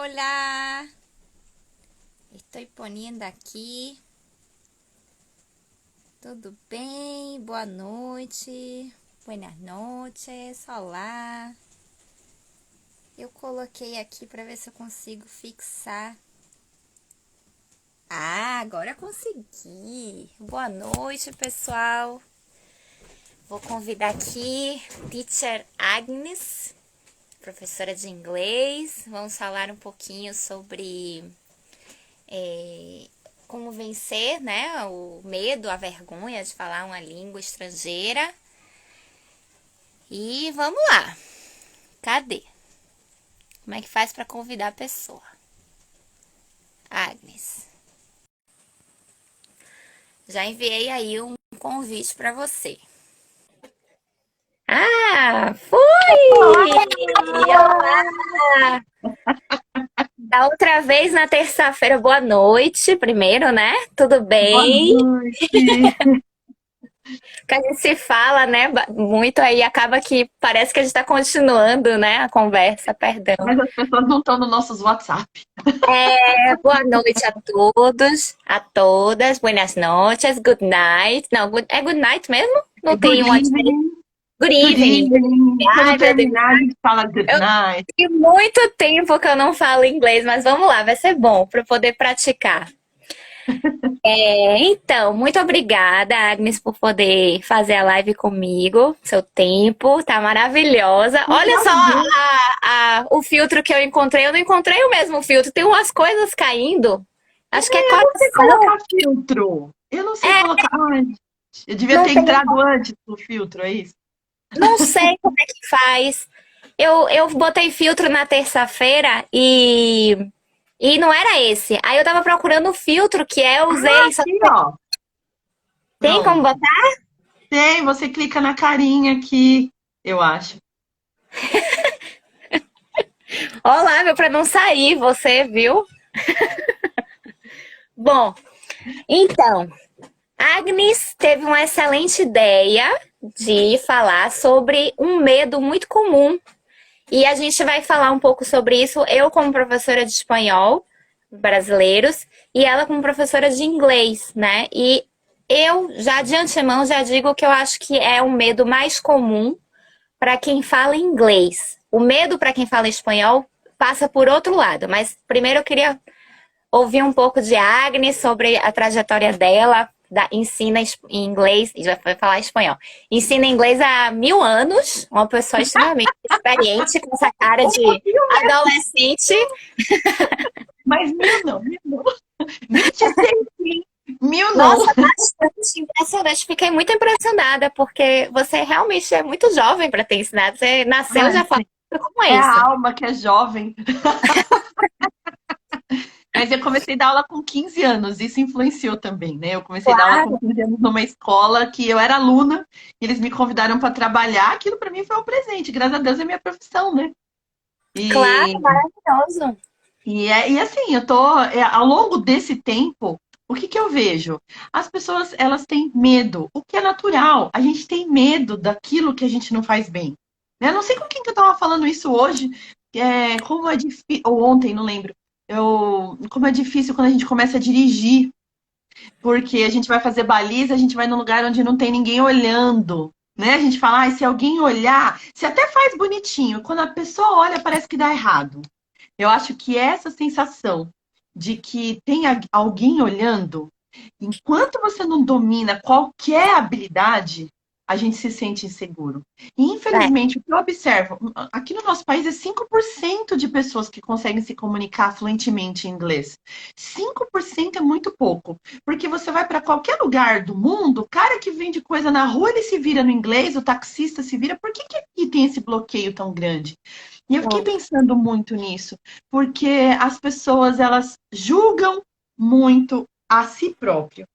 Hola, estoy poniendo aqui. Tudo bem? Boa noite. Buenas noches. Olá. Eu coloquei aqui para ver se eu consigo fixar. Ah, agora consegui. Boa noite, pessoal. Vou convidar aqui Teacher Agnes, professora de inglês. Vamos falar um pouquinho sobre como vencer, né, o medo, a vergonha de falar uma língua estrangeira. E vamos lá. Cadê? Como é que faz para convidar a pessoa? Agnes. Já enviei aí um convite para você. Ah, fui! Olá! Da outra vez na terça-feira, boa noite, primeiro, né? Tudo Boa bem? noite. Que a gente se fala, né? Muito aí, acaba que parece que a gente tá continuando, né? A conversa, perdão. Mas as pessoas não estão nos nossos WhatsApp. Boa noite a todos, a todas. Buenas noches, good night. Não, é good night mesmo? Não tem Good uma diferença. evening, Good good evening. evening. Ai, Quando meu Deus. terminar, a gente fala good Eu night. tenho muito tempo que eu não falo inglês, mas vamos lá, vai ser bom para poder praticar. Então, muito obrigada, Agnes, por poder fazer a live comigo. Seu tempo tá maravilhosa. Um Olha só prazer. o filtro que eu encontrei. Eu não encontrei o mesmo filtro. Tem umas coisas caindo. Acho que é Eu não sei coração. colocar filtro. Eu não sei É, colocar. Ai, eu devia não ter tem, entrado antes do filtro, é isso? não sei como é que faz. Eu botei filtro na terça-feira e não era esse. Aí eu tava procurando o filtro que eu usei. Só Aqui, ó. tem como Pronto. botar? Tem, você clica na carinha aqui, eu acho. Olá, meu, pra não sair, você viu? Bom, então, Agnes teve uma excelente ideia de falar sobre um medo muito comum. E a gente vai falar um pouco sobre isso, eu como professora de espanhol, brasileiros, e ela como professora de inglês, né? E eu já de antemão já digo que eu acho que é um medo mais comum para quem fala inglês. O medo para quem fala espanhol passa por outro lado, mas primeiro eu queria ouvir um pouco de Agnes sobre a trajetória dela, ensina em inglês, já vai falar espanhol. Ensina inglês há 1000 anos, uma pessoa extremamente experiente, com essa cara Um de pouquinho, adolescente. mas mil não, mil não. 26 sim, mil não. Nossa, bastante impressionante. Fiquei muito impressionada, porque você realmente é muito jovem para ter ensinado. Você nasceu Ai, já falando como é é isso. a alma que é jovem. Mas eu comecei a dar aula com 15 anos, isso influenciou também, né? Eu comecei a dar aula com Claro, 15 anos numa escola que eu era aluna, e eles me convidaram para trabalhar, aquilo para mim foi um presente, graças a Deus é minha profissão, né? claro, E, maravilhoso. e assim, eu tô, ao longo desse tempo, o que que eu vejo? As pessoas, elas têm medo, o que é natural, a gente tem medo daquilo que a gente não faz bem. Né? Eu não sei com quem que eu tava falando isso hoje, como é difícil, ou ontem, não lembro. Como é difícil quando a gente começa a dirigir, porque a gente vai fazer baliza, a gente vai num lugar onde não tem ninguém olhando, né? A gente fala, se alguém olhar, você até faz bonitinho, quando a pessoa olha, parece que dá errado. Eu acho que essa sensação de que tem alguém olhando, enquanto você não domina qualquer habilidade, a gente se sente inseguro. E, É, infelizmente, o que eu observo, aqui no nosso país é 5% de pessoas que conseguem se comunicar fluentemente em inglês. 5% é muito pouco, porque você vai para qualquer lugar do mundo, o cara que vende coisa na rua, ele se vira no inglês, o taxista se vira. Por que que aqui tem esse bloqueio tão grande? E eu fiquei pensando muito nisso, porque as pessoas elas julgam muito a si próprio,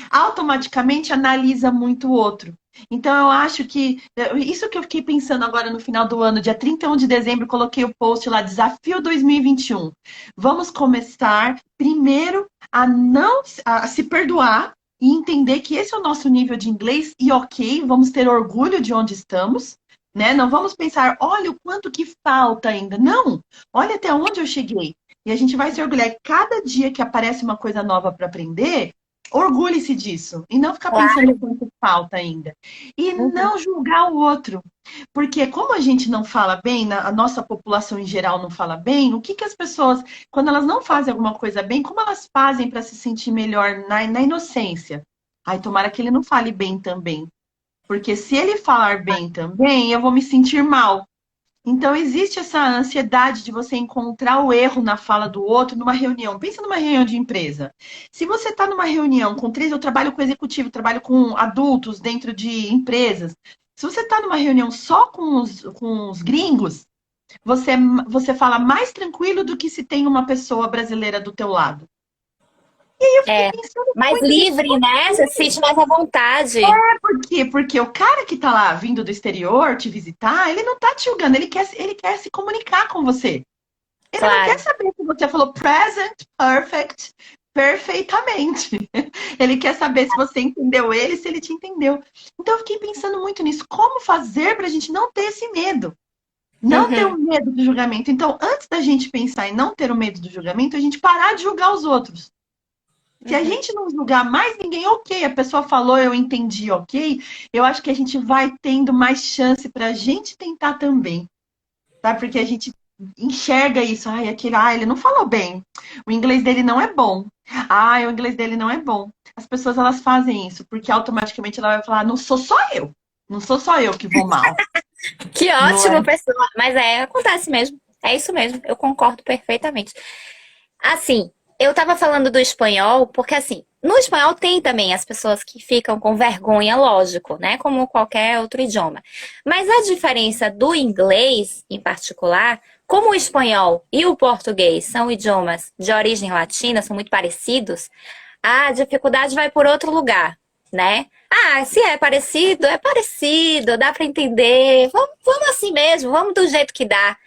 automaticamente analisa muito o outro. Então eu acho que isso que eu fiquei pensando agora no final do ano, dia 31 de dezembro, coloquei o post lá, Desafio 2021. Vamos começar primeiro a não a se perdoar e entender que esse é o nosso nível de inglês e ok, vamos ter orgulho de onde estamos, né? Não vamos pensar, olha o quanto que falta ainda. Não, olha até onde eu cheguei. E a gente vai se orgulhar. E cada dia que aparece uma coisa nova para aprender, orgulhe-se disso. E não ficar pensando Claro. em quanto falta ainda. E Uhum. não julgar o outro. Porque como a gente não fala bem, a nossa população em geral não fala bem, o que que as pessoas, quando elas não fazem alguma coisa bem, como elas fazem para se sentir melhor na inocência? Ai, tomara que ele não fale bem também. Porque se ele falar bem também, eu vou me sentir mal. Então, existe essa ansiedade de você encontrar o erro na fala do outro numa reunião. Pensa numa reunião de empresa. Se você está numa reunião com três, eu trabalho com executivo, trabalho com adultos dentro de empresas. Se você está numa reunião só com os gringos, você fala mais tranquilo do que se tem uma pessoa brasileira do teu lado. Eu fiquei É. pensando Mais muito nisso. livre, né? Você se sente mais à vontade. Por quê? Porque o cara que tá lá vindo do exterior te visitar, ele não tá te julgando, ele quer se comunicar com você. Ele não quer Claro. saber se você falou present, perfect, perfeitamente. Ele quer saber se você entendeu ele, se ele te entendeu. Então eu fiquei pensando muito nisso. Como fazer para a gente não ter esse medo? Não ter o Uhum. medo do julgamento. Então, antes da gente pensar em não ter o medo do julgamento, a gente parar de julgar os outros. Se a Uhum. gente não julgar mais ninguém, ok, a pessoa falou, eu entendi, ok, eu acho que a gente vai tendo mais chance para a gente tentar também, tá? Porque a gente enxerga isso, ai, ele não falou bem, o inglês dele não é bom, o inglês dele não é bom. As pessoas, elas fazem isso, porque automaticamente ela vai falar, não sou só eu que vou mal, Que não é? ótimo, pessoal. Mas acontece mesmo. É isso mesmo. Eu concordo perfeitamente. Assim, eu tava falando do espanhol, porque assim, no espanhol tem também as pessoas que ficam com vergonha, lógico, né? Como qualquer outro idioma. Mas a diferença do inglês, em particular, como o espanhol e o português são idiomas de origem latina, são muito parecidos, a dificuldade vai por outro lugar, né? Ah, se é parecido, dá para entender. Vamos assim mesmo, vamos do jeito que dá.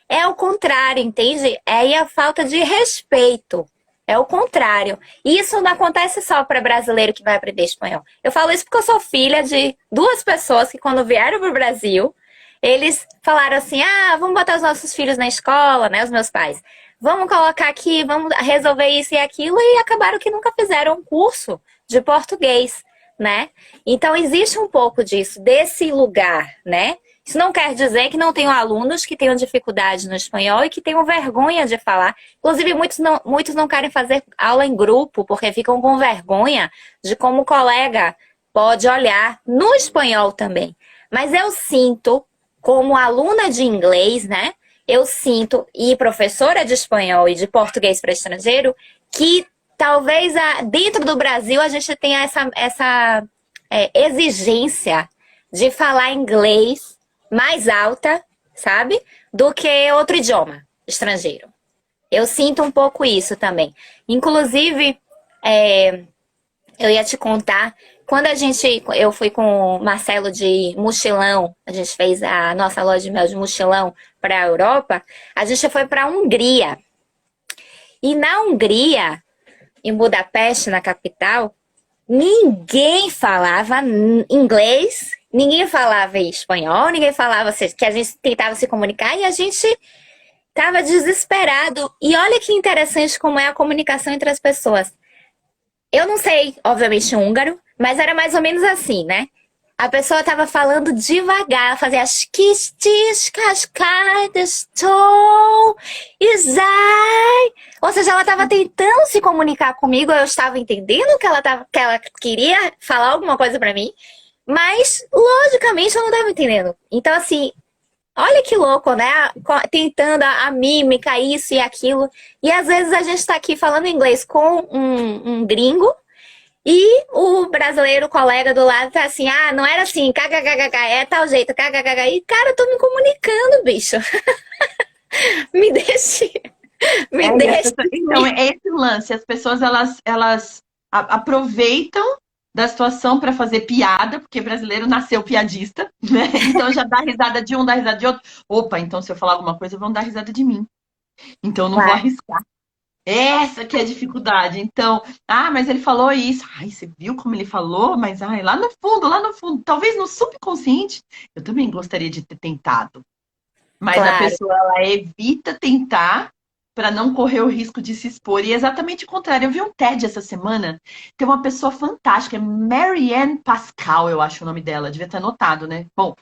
É o contrário, entende? É aí a falta de respeito. É o contrário. E isso não acontece só para brasileiro que vai aprender espanhol. Eu falo isso porque eu sou filha de duas pessoas que, quando vieram para o Brasil, eles falaram assim: ah, vamos botar os nossos filhos na escola, né? Os meus pais. Vamos colocar aqui, vamos resolver isso e aquilo, e acabaram que nunca fizeram um curso de português, né? Então existe um pouco disso, desse lugar, né? Isso não quer dizer que não tenham alunos que tenham dificuldade no espanhol e que tenham vergonha de falar. Inclusive, muitos não querem fazer aula em grupo porque ficam com vergonha de como o colega pode olhar no espanhol também. Mas eu sinto, como aluna de inglês, né? Eu sinto, e professora de espanhol e de português para estrangeiro, que talvez dentro do Brasil a gente tenha essa exigência de falar inglês mais alta, sabe? Do que outro idioma estrangeiro. Eu sinto um pouco isso também. Inclusive, eu ia te contar, eu fui com o Marcelo de mochilão, a gente fez a nossa loja de mel de mochilão para a Europa, a gente foi para a Hungria. E na Hungria, em Budapeste, na capital, ninguém falava inglês, ninguém falava espanhol, ninguém falava que a gente tentava se comunicar e a gente estava desesperado. E olha que interessante como é a comunicação entre as pessoas. Eu não sei, obviamente, húngaro, mas era mais ou menos assim, né? A pessoa estava falando devagar, fazia as quistis, cascadas, tou, isai. Ou seja, ela estava tentando se comunicar comigo, eu estava entendendo que ela queria falar alguma coisa para mim, mas logicamente eu não estava entendendo. Então, assim, olha que louco, né? Tentando a mímica, isso e aquilo. E às vezes a gente está aqui falando inglês com um gringo. E o brasileiro, o colega do lado, tá assim, ah, não era assim, kkkk, é tal jeito, kkkk. E, cara, eu tô me comunicando, bicho. Me deixe, me E as deixe. pessoas, então, é esse lance. As pessoas, elas aproveitam da situação para fazer piada, porque brasileiro nasceu piadista, né? Então já dá risada de um, dá risada de outro. Opa, então se eu falar alguma coisa, vão dar risada de mim. Então eu não vou Claro, arriscar. Essa que é a dificuldade. Então, mas ele falou isso. Ai, você viu como ele falou? Mas lá no fundo, talvez no subconsciente, eu também gostaria de ter tentado. Mas a claro. pessoa, ela evita tentar para não correr o risco de se expor. E é exatamente o contrário. Eu vi um TED essa semana, tem uma pessoa fantástica, é Marianne Pascal, eu acho o nome dela, devia ter anotado, né? Bom,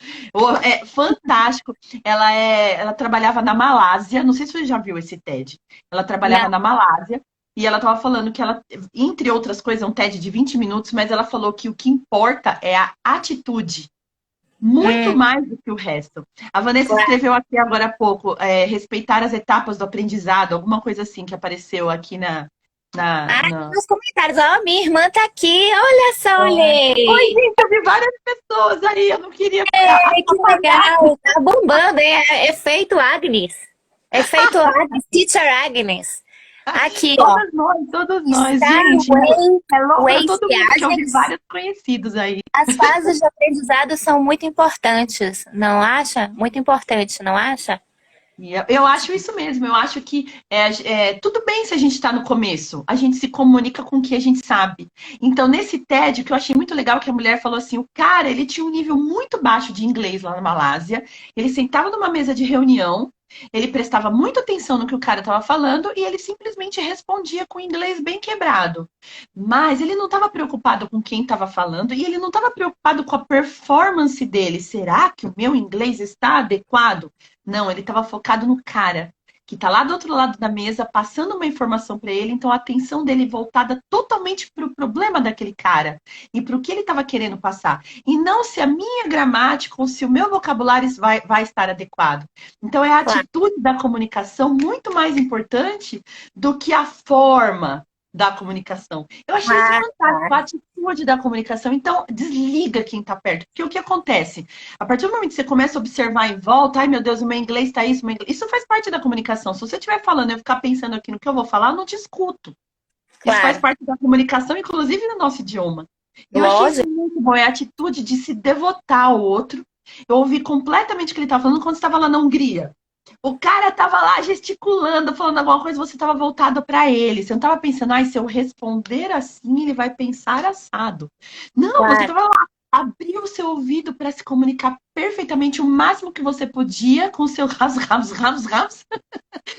é fantástico. Ela trabalhava na Malásia, não sei se você já viu esse TED. Ela trabalhava Não. na Malásia. E ela estava falando que ela, entre outras coisas, é um TED de 20 minutos, mas ela falou que o que importa é a atitude. Muito Hum, mais do que o resto. A Vanessa claro. escreveu aqui agora há pouco, respeitar as etapas do aprendizado, alguma coisa assim que apareceu aqui na, Ah, na... nos comentários, ó, minha irmã tá aqui, olha só, Oi, olhei. gente, eu vi várias pessoas aí, eu não queria Ai, que atrapalhar. legal, tá bombando, hein? Efeito Agnes. Efeito Agnes, Teacher Agnes. Aqui, ó, Todos nós, Star gente. Hello para Waste todo mundo, que eu vi Agnes. vários conhecidos aí. As fases de aprendizado são muito importantes, não acha? Muito importante, não acha? E eu acho isso mesmo, eu acho que tudo bem se a gente está no começo, a gente se comunica com o que a gente sabe. Então, nesse TED, o que eu achei muito legal que a mulher falou assim, o cara, ele tinha um nível muito baixo de inglês lá na Malásia, ele sentava numa mesa de reunião, ele prestava muita atenção no que o cara estava falando e ele simplesmente respondia com o inglês bem quebrado. Mas ele não estava preocupado com quem estava falando e ele não estava preocupado com a performance dele. Será que o meu inglês está adequado? Não, ele estava focado no cara, que está lá do outro lado da mesa, passando uma informação para ele, então a atenção dele voltada totalmente para o problema daquele cara e para o que ele estava querendo passar. E não se a minha gramática ou se o meu vocabulário vai estar adequado. Então é a Claro. atitude da comunicação muito mais importante do que a forma da comunicação. Eu achei isso Ah, fantástico, a claro. atitude da comunicação. Então, desliga quem está perto. Porque o que acontece? A partir do momento que você começa a observar em volta, ai meu Deus, o meu inglês está isso, isso faz parte da comunicação. Se você estiver falando e eu ficar pensando aqui no que eu vou falar, eu não te escuto. Isso faz Claro. parte da comunicação, inclusive no nosso idioma. Eu achei isso Lógico. muito bom, é a atitude de se devotar ao outro. Eu ouvi completamente o que ele estava falando quando estava lá na Hungria. O cara estava lá gesticulando, falando alguma coisa, você estava voltado para ele. Você não estava pensando, ai, se eu responder assim, ele vai pensar assado. Não, você Claro. estava lá, abriu o seu ouvido para se comunicar perfeitamente o máximo que você podia com o seu ras.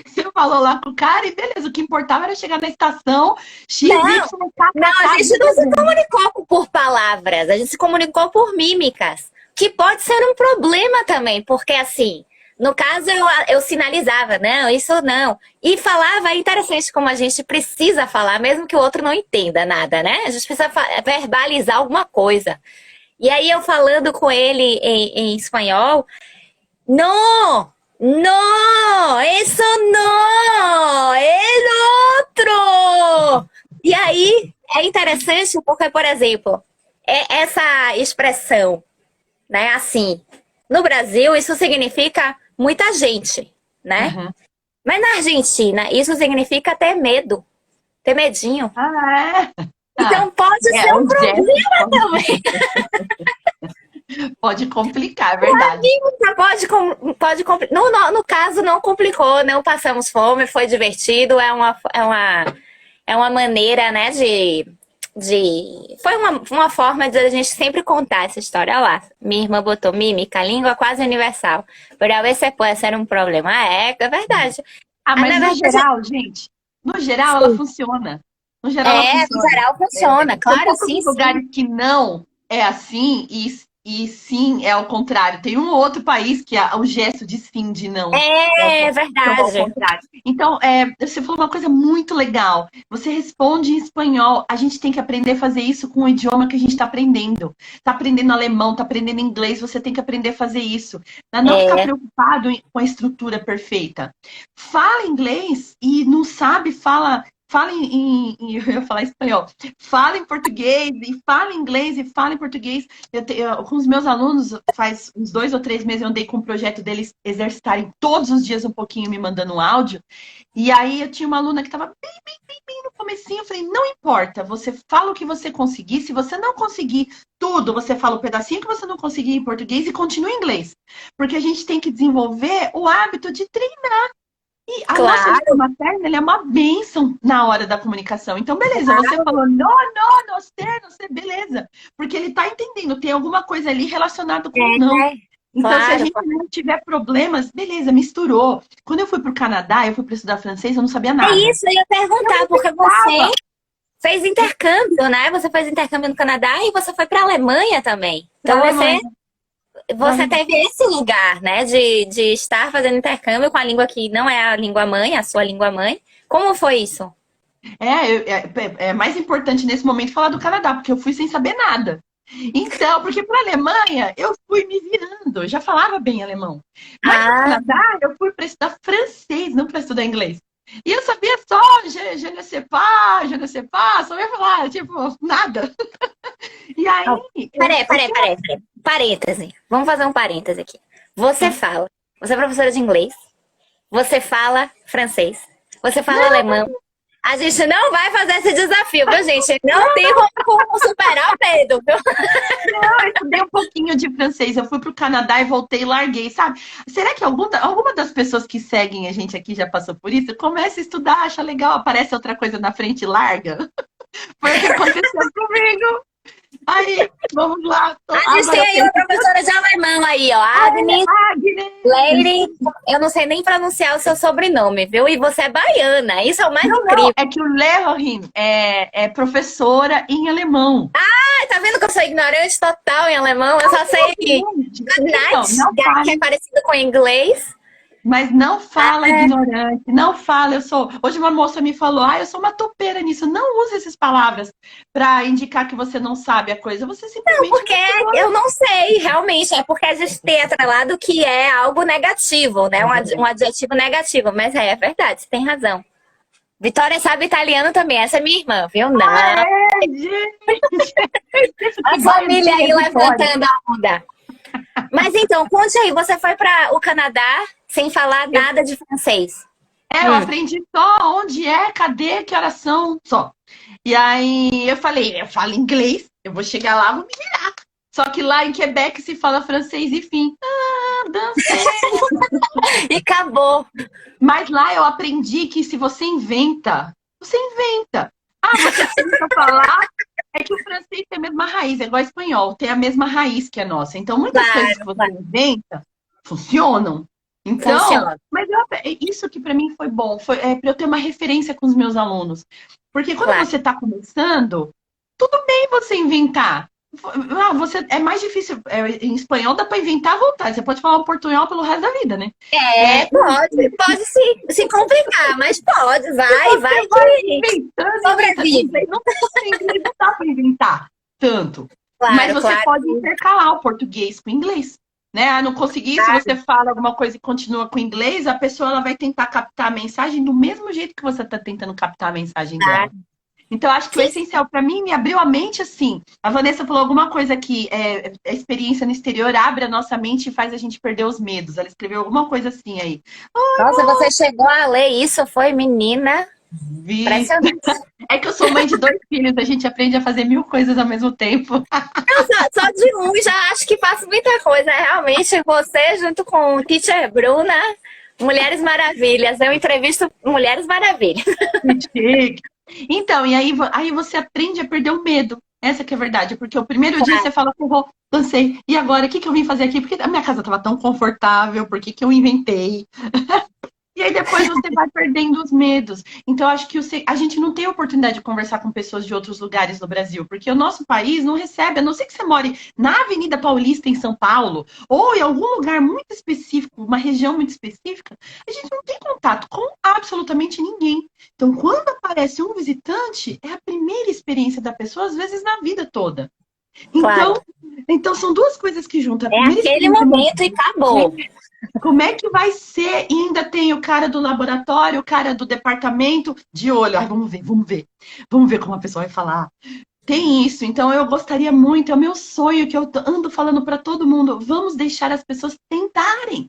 Você falou lá pro cara e beleza, o que importava era chegar na estação X, Y, Não, não, a gente não se beleza. comunicou por palavras, a gente se comunicou por mímicas, que pode ser um problema também, porque assim, no caso eu sinalizava, não, isso não. E falava, é interessante como a gente precisa falar, mesmo que o outro não entenda nada, né? A gente precisa verbalizar alguma coisa. E aí eu falando com ele em espanhol, no, no, eso no, el otro. E aí é interessante porque, por exemplo, essa expressão, né, assim, no Brasil isso significa muita gente, né? Uhum. Mas na Argentina isso significa ter medo, ter medinho. Ah, é? Ah, Então pode ser um o gesto problema também. pode complicar, é verdade. No caso, não complicou, não passamos fome, foi divertido, é uma maneira, né, foi uma forma de a gente sempre contar essa história lá. Minha irmã botou mímica, língua quase universal. Por a veces pode ser um problema. Ah, é verdade. Ah, Ah, mas na no verdade, geral, gente, no geral ela sim. funciona. No geral ela No funciona. geral funciona, São claro, poucos sim, os sim. lugares que não é assim e sim é ao contrário. Tem um ou outro país que o gesto de sim, de não É são ao verdade. contrário. Então, você falou uma coisa muito legal. Você responde em espanhol. A gente tem que aprender a fazer isso com o idioma que a gente está aprendendo. Está aprendendo alemão, está aprendendo inglês, você tem que aprender a fazer isso. Para não ficar É, preocupado com a estrutura perfeita. Fala inglês e não sabe, fala eu ia falar espanhol, fala em português, e fala inglês, e fala em português. Com os meus alunos, faz uns 2 ou 3 meses, eu andei com um projeto deles exercitarem todos os dias um pouquinho, me mandando um áudio. E aí eu tinha uma aluna que estava bem no comecinho, eu falei, não importa, você fala o que você conseguir, se você não conseguir tudo, você fala o pedacinho que você não conseguir em português e continua em inglês. Porque a gente tem que desenvolver o hábito de treinar. E a nossa língua claro. materna, ela é uma bênção na hora da comunicação. Então, beleza, você falou não sei, beleza. Porque ele tá entendendo, tem alguma coisa ali relacionada com não. Então, se a Claro, gente não tiver problemas, beleza, misturou. Quando eu fui para o Canadá, eu fui para estudar francês, eu não sabia é nada. isso, eu ia Eu perguntar, porque você inventava. fez intercâmbio, né? Você fez intercâmbio no Canadá e você foi para a Alemanha também. Para Então a você, Alemanha. você teve esse lugar, né, de estar fazendo intercâmbio com a língua que não é a língua mãe, a sua língua mãe. Como foi isso? É mais importante nesse momento falar do Canadá, porque eu fui sem saber nada. Então, porque para a Alemanha eu fui me virando, eu já falava bem alemão. Mas para o Ah, Canadá eu fui para estudar francês, não para estudar inglês. E eu sabia só je ne sais pas, só ia falar, tipo, nada. E aí, oh, peraí. Parêntese. Vamos fazer um parêntese aqui. Você fala, você é professora de inglês, você fala francês, você fala alemão. A gente não vai fazer esse desafio, viu, gente? Não tem como superar o medo, viu? eu estudei um pouquinho de francês, eu fui para o Canadá e voltei e larguei, sabe? Será que alguma das pessoas que seguem a gente aqui já passou por isso? Começa a estudar, acha legal, aparece outra coisa na frente e larga? Foi o que aconteceu comigo. Aí, vamos lá. A gente tem Agora eu aí tenho uma que... professora de alemão aí, ó. Agnes Agnes! Lady. Eu não sei nem pronunciar o seu sobrenome, viu? E você é baiana. Isso é o mais Não, incrível. é que o Leorin é professora em alemão. Ai, tá vendo que eu sou ignorante total em alemão? Eu só sei Então, Nath, não que fale, é parecido com inglês. mas não fala ignorante, não fala, eu sou. Hoje uma moça me falou, eu sou uma topeira nisso. Não use essas palavras para indicar que você não sabe a coisa. Você simplesmente Porque não estudou. eu não sei, realmente. É porque a gente tem atrelado que é algo negativo, né? Um adjetivo negativo. Mas é verdade, você tem razão. Vitória sabe italiano também. Essa é minha irmã, viu? Não. Gente! Isso A que família doidinha, aí Vitória. levantando a onda. Mas então, conte aí, você foi para o Canadá sem falar nada de francês. Eu aprendi só onde é, cadê, que horas são, só. E aí eu falei, eu falo inglês, eu vou chegar lá, vou me virar. Só que lá em Quebec se fala francês e fim. Ah, dancei. E acabou. Mas lá eu aprendi que se você inventa, você inventa. Ah, você tenta falar, é que o francês tem a mesma raiz, é igual ao espanhol, tem a mesma raiz que a nossa. Então, muitas coisas que Claro, você claro. inventa funcionam. Então, Funciona. isso que para mim foi bom, foi para eu ter uma referência com os meus alunos. Porque quando Claro. você está começando, tudo bem você inventar. É mais difícil. Em espanhol dá para inventar à vontade. Você pode falar o portunhol pelo resto da vida, né? É, pode se complicar, mas pode, vai Você vai que inventando. sobrevive. Inglês não dá para inventar tanto. Mas Claro, você claro, pode intercalar o português com o inglês. Né? Ah, não consegui, se você fala alguma coisa e continua com o inglês, a pessoa ela vai tentar captar a mensagem do mesmo jeito que você está tentando captar a mensagem dela. claro. Então, acho que o Sim, essencial para mim me abriu a mente assim. A Vanessa falou alguma coisa que a experiência no exterior abre a nossa mente e faz a gente perder os medos. Ela escreveu alguma coisa assim aí. nossa, você chegou a ler isso, foi menina. Vi. Impressionante. É que eu sou mãe de 2 filhos, a gente aprende a fazer 1000 coisas ao mesmo tempo. Só de um já acho que faço muita coisa. É realmente você, junto com o Teacher Bruna, Mulheres Maravilhas. Eu entrevisto Mulheres Maravilhas. Chique. Então, e aí você aprende a perder o medo. Essa que é a verdade, porque o primeiro dia você fala, vou, cansei. E agora, o que eu vim fazer aqui? Porque a minha casa estava tão confortável, por que eu inventei? E aí depois você vai perdendo os medos. Então, acho que a gente não tem oportunidade de conversar com pessoas de outros lugares no Brasil, porque o nosso país não recebe, a não ser que você more na Avenida Paulista, em São Paulo, ou em algum lugar muito específico, uma região muito específica, a gente não tem contato com absolutamente ninguém. Então, quando aparece um visitante, é a primeira experiência da pessoa, às vezes na vida toda. Claro. Então são duas coisas que juntam. A É primeira aquele experiência momento e acabou. como é que vai ser? E ainda tem o cara do laboratório, o cara do departamento de olho. Ai, vamos ver, vamos ver. Vamos ver como a pessoa vai falar. Tem isso, então eu gostaria muito, é o meu sonho que eu ando falando para todo mundo. Vamos deixar as pessoas tentarem.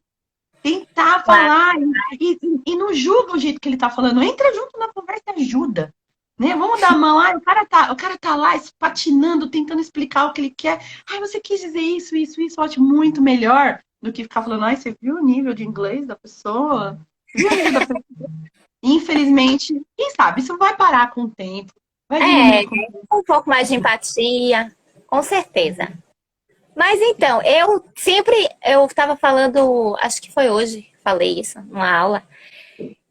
Tentar Claro. falar e não julga o jeito que ele está falando. Entra junto na conversa e ajuda. Né? Vamos dar a mão. Ai, o cara tá lá patinando, tentando explicar o que ele quer. Ai, você quis dizer isso, ótimo, muito melhor do que ficar falando, ai, você viu o nível de inglês da pessoa? Você viu o nível da pessoa? Infelizmente, quem sabe, isso vai parar com o tempo, vai É, diminuir com o tempo. um pouco mais de empatia, com certeza. Mas então, eu estava falando, acho que foi hoje, falei isso numa aula,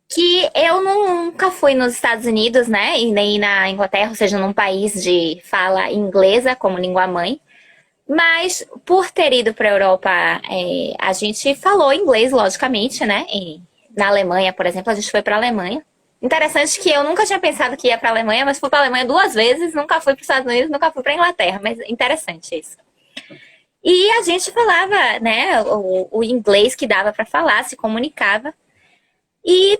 que eu nunca fui nos Estados Unidos, né, e nem na Inglaterra, ou seja, num país de fala inglesa como língua mãe. Mas por ter ido para a Europa, a gente falou inglês, logicamente, né? Na Alemanha, por exemplo, a gente foi para a Alemanha. Interessante que eu nunca tinha pensado que ia para a Alemanha, mas fui para a Alemanha duas vezes, nunca fui para os Estados Unidos, nunca fui para a Inglaterra, mas interessante isso. E a gente falava, né, o inglês que dava para falar, se comunicava. E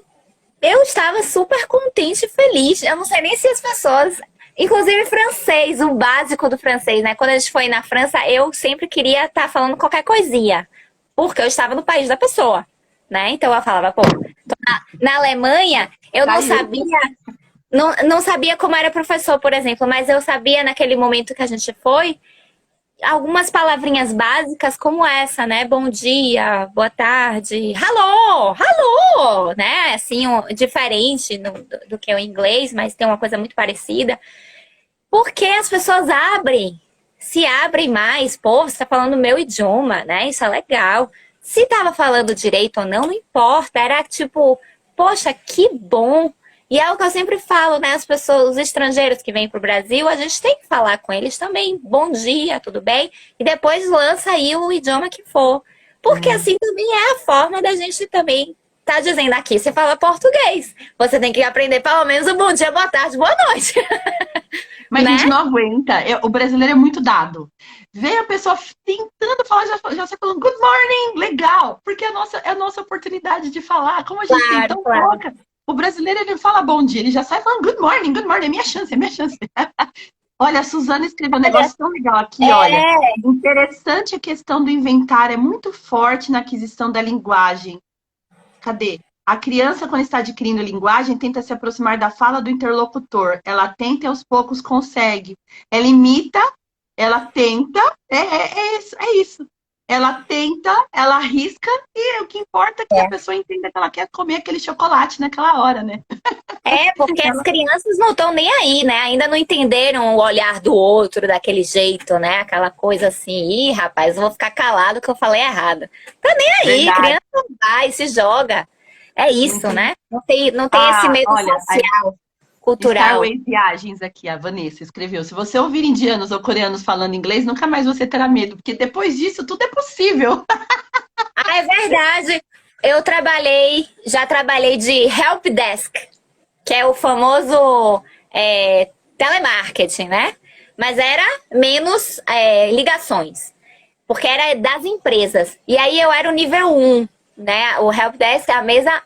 eu estava super contente e feliz. Eu não sei nem se as pessoas. Inclusive francês, o básico do francês, né? Quando a gente foi na França, eu sempre queria estar falando qualquer coisinha. Porque eu estava no país da pessoa, né? Então eu falava, pô, na Alemanha, eu não Caiu. sabia. Não sabia como era professor, por exemplo, mas eu sabia naquele momento que a gente foi algumas palavrinhas básicas como essa, né? Bom dia, boa tarde, hello, hello, né? Assim, diferente do que o inglês, mas tem uma coisa muito parecida. Porque as pessoas se abrem mais. Pô, você tá falando o meu idioma, né? Isso é legal. Se tava falando direito ou não, não importa. Era tipo, poxa, que bom. E é o que eu sempre falo, né? As pessoas, os estrangeiros que vêm pro Brasil, a gente tem que falar com eles também. Bom dia, tudo bem? E depois lança aí o idioma que for. Porque assim também é a forma da gente também tá dizendo aqui, você fala português. Você tem que aprender pelo menos o bom dia, boa tarde, boa noite. Mas a gente Né? não aguenta. O brasileiro é muito dado. Vê a pessoa tentando falar, já sai falando good morning, legal. Porque é a nossa oportunidade de falar. Como a gente tem Claro, tão claro. pouca. O brasileiro, ele fala bom dia, ele já sai falando good morning, é minha chance, é minha chance. Olha, a Suzana escreveu um Olha, negócio tão legal aqui, olha. é, Interessante a questão do inventário, é muito forte na aquisição da linguagem. Cadê? A criança, quando está adquirindo linguagem, tenta se aproximar da fala do interlocutor. Ela tenta e aos poucos consegue. Ela imita, ela tenta, é isso. Ela tenta, ela arrisca, e o que importa é que a pessoa entenda que ela quer comer aquele chocolate naquela hora, né? porque as crianças não estão nem aí, né? Ainda não entenderam o olhar do outro daquele jeito, né? Aquela coisa assim, ih, rapaz, eu vou ficar calado que eu falei errado. Tá nem aí, Verdade. criança vai, se joga. É isso, Muito. né? Não tem esse Ah, medo olha, social, cultural. Starways Viagens aqui, a Vanessa escreveu. Se você ouvir indianos ou coreanos falando inglês, nunca mais você terá medo, porque depois disso tudo é possível. Ah, é verdade. Já trabalhei de help desk, que é o famoso telemarketing, né? Mas era menos ligações, porque era das empresas. E aí eu era o nível um, né? O helpdesk é a mesa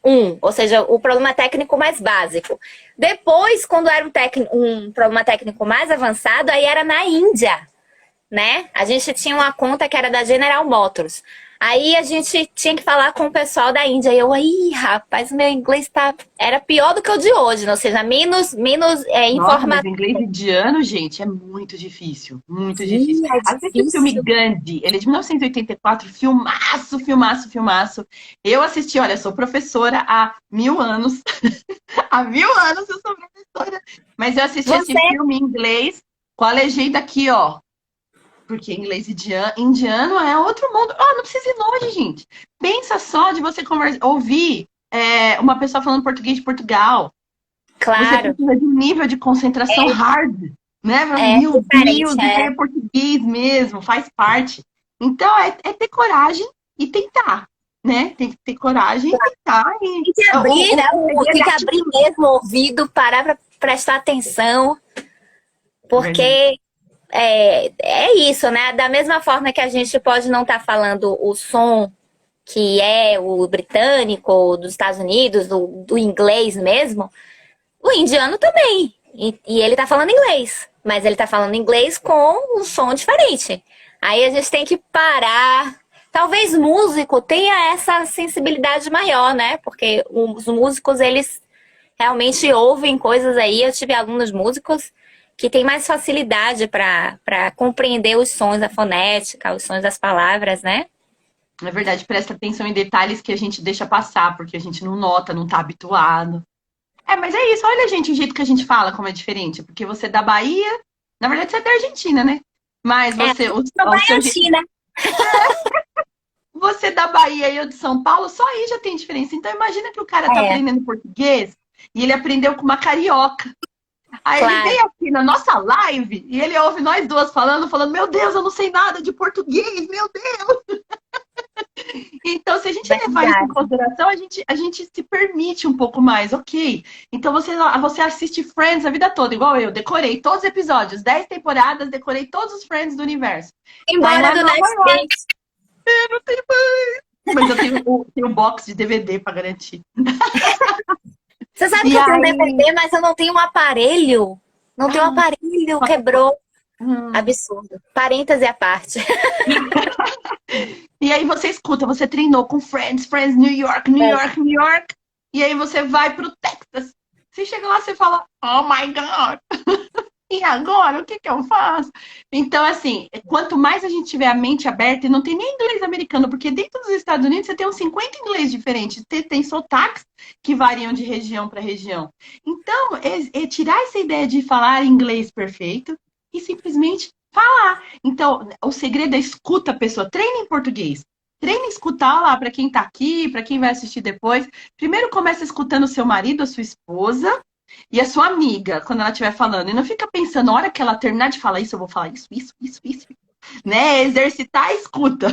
um, ou seja, o problema técnico mais básico. Depois, quando era um problema técnico mais avançado, aí era na Índia, né? A gente tinha uma conta que era da General Motors. Aí a gente tinha que falar com o pessoal da Índia. E eu, aí, rapaz, o meu inglês era pior do que o de hoje, né? Ou seja, menos Nossa, mas informação. inglês indiano, gente, é muito difícil. Muito difícil. Sim, é Assiste o filme difícil. Gandhi, ele é de 1984, filmaço, filmaço, filmaço. Eu assisti, olha, sou professora há 1000 anos. Há 1000 anos eu sou professora. Mas eu assisti esse Você filme em inglês com a legenda aqui, ó. Porque inglês indiano é outro mundo. Ah, não precisa ir longe, gente. Pensa só de você ouvir uma pessoa falando português de Portugal. Você claro, precisa de um nível de concentração hard, né? é Meu diferente, Deus, isso aí é português mesmo, faz parte. Então, é ter coragem e tentar, né? Tem que ter coragem e tentar. Tem que abrir, né? O segredo Tem é que abrir atitude. mesmo o ouvido, parar para prestar atenção, Verdade. porque é isso, né? Da mesma forma que a gente pode não estar falando o som que é o britânico, dos Estados Unidos, do inglês mesmo, o indiano também. E ele tá falando inglês, mas ele tá falando inglês com um som diferente. Aí a gente tem que parar. Talvez músico tenha essa sensibilidade maior, né? Porque os músicos, eles realmente ouvem coisas aí. Eu tive alunos músicos que têm mais facilidade para compreender os sons, a fonética, os sons das palavras, né? Na verdade, presta atenção em detalhes que a gente deixa passar, porque a gente não nota, não tá habituado. Mas é isso. Olha, gente, o jeito que a gente fala, como é diferente. Porque você é da Bahia, na verdade você é da Argentina, né? Mas É, você, sou o seu jeito, baiantina. você da Bahia e eu de São Paulo, só aí já tem diferença. Então imagina que o cara tá É, aprendendo português e ele aprendeu com uma carioca. Aí ele claro. veio aqui na nossa live e ele ouve nós duas falando, meu Deus, eu não sei nada de português, meu Deus. Então, se a gente levar isso em Verdade. consideração, a gente se permite um pouco mais, ok. Então, você assiste Friends a vida toda, igual eu. Decorei todos os episódios, 10 temporadas, decorei todos os Friends do universo. Tá em Embora lá em do Nova York, Netflix. não tem mais. Mas eu tenho box de DVD para garantir. Você sabe que E eu tenho um aí. DVD, mas eu não tenho um aparelho. Não tenho um Ah, aparelho, quebrou. hum. Absurdo. Parêntese à parte. E aí você escuta, você treinou com Friends, Friends, New York, New York, New York. E aí você vai pro Texas. Você chega lá, você fala, oh my God. E agora, o que que eu faço? Então, assim, quanto mais a gente tiver a mente aberta, e não tem nem inglês americano, porque dentro dos Estados Unidos você tem uns 50 inglês diferentes, tem sotaques que variam de região para região. Então, é tirar essa ideia de falar inglês perfeito e simplesmente falar. Então, o segredo é escuta a pessoa, treine em português. Treine escutar lá para quem está aqui, para quem vai assistir depois. Primeiro começa escutando o seu marido, a sua esposa, e a sua amiga, quando ela estiver falando, e não fica pensando, na hora que ela terminar de falar isso, eu vou falar isso, né? Exercitar a escuta.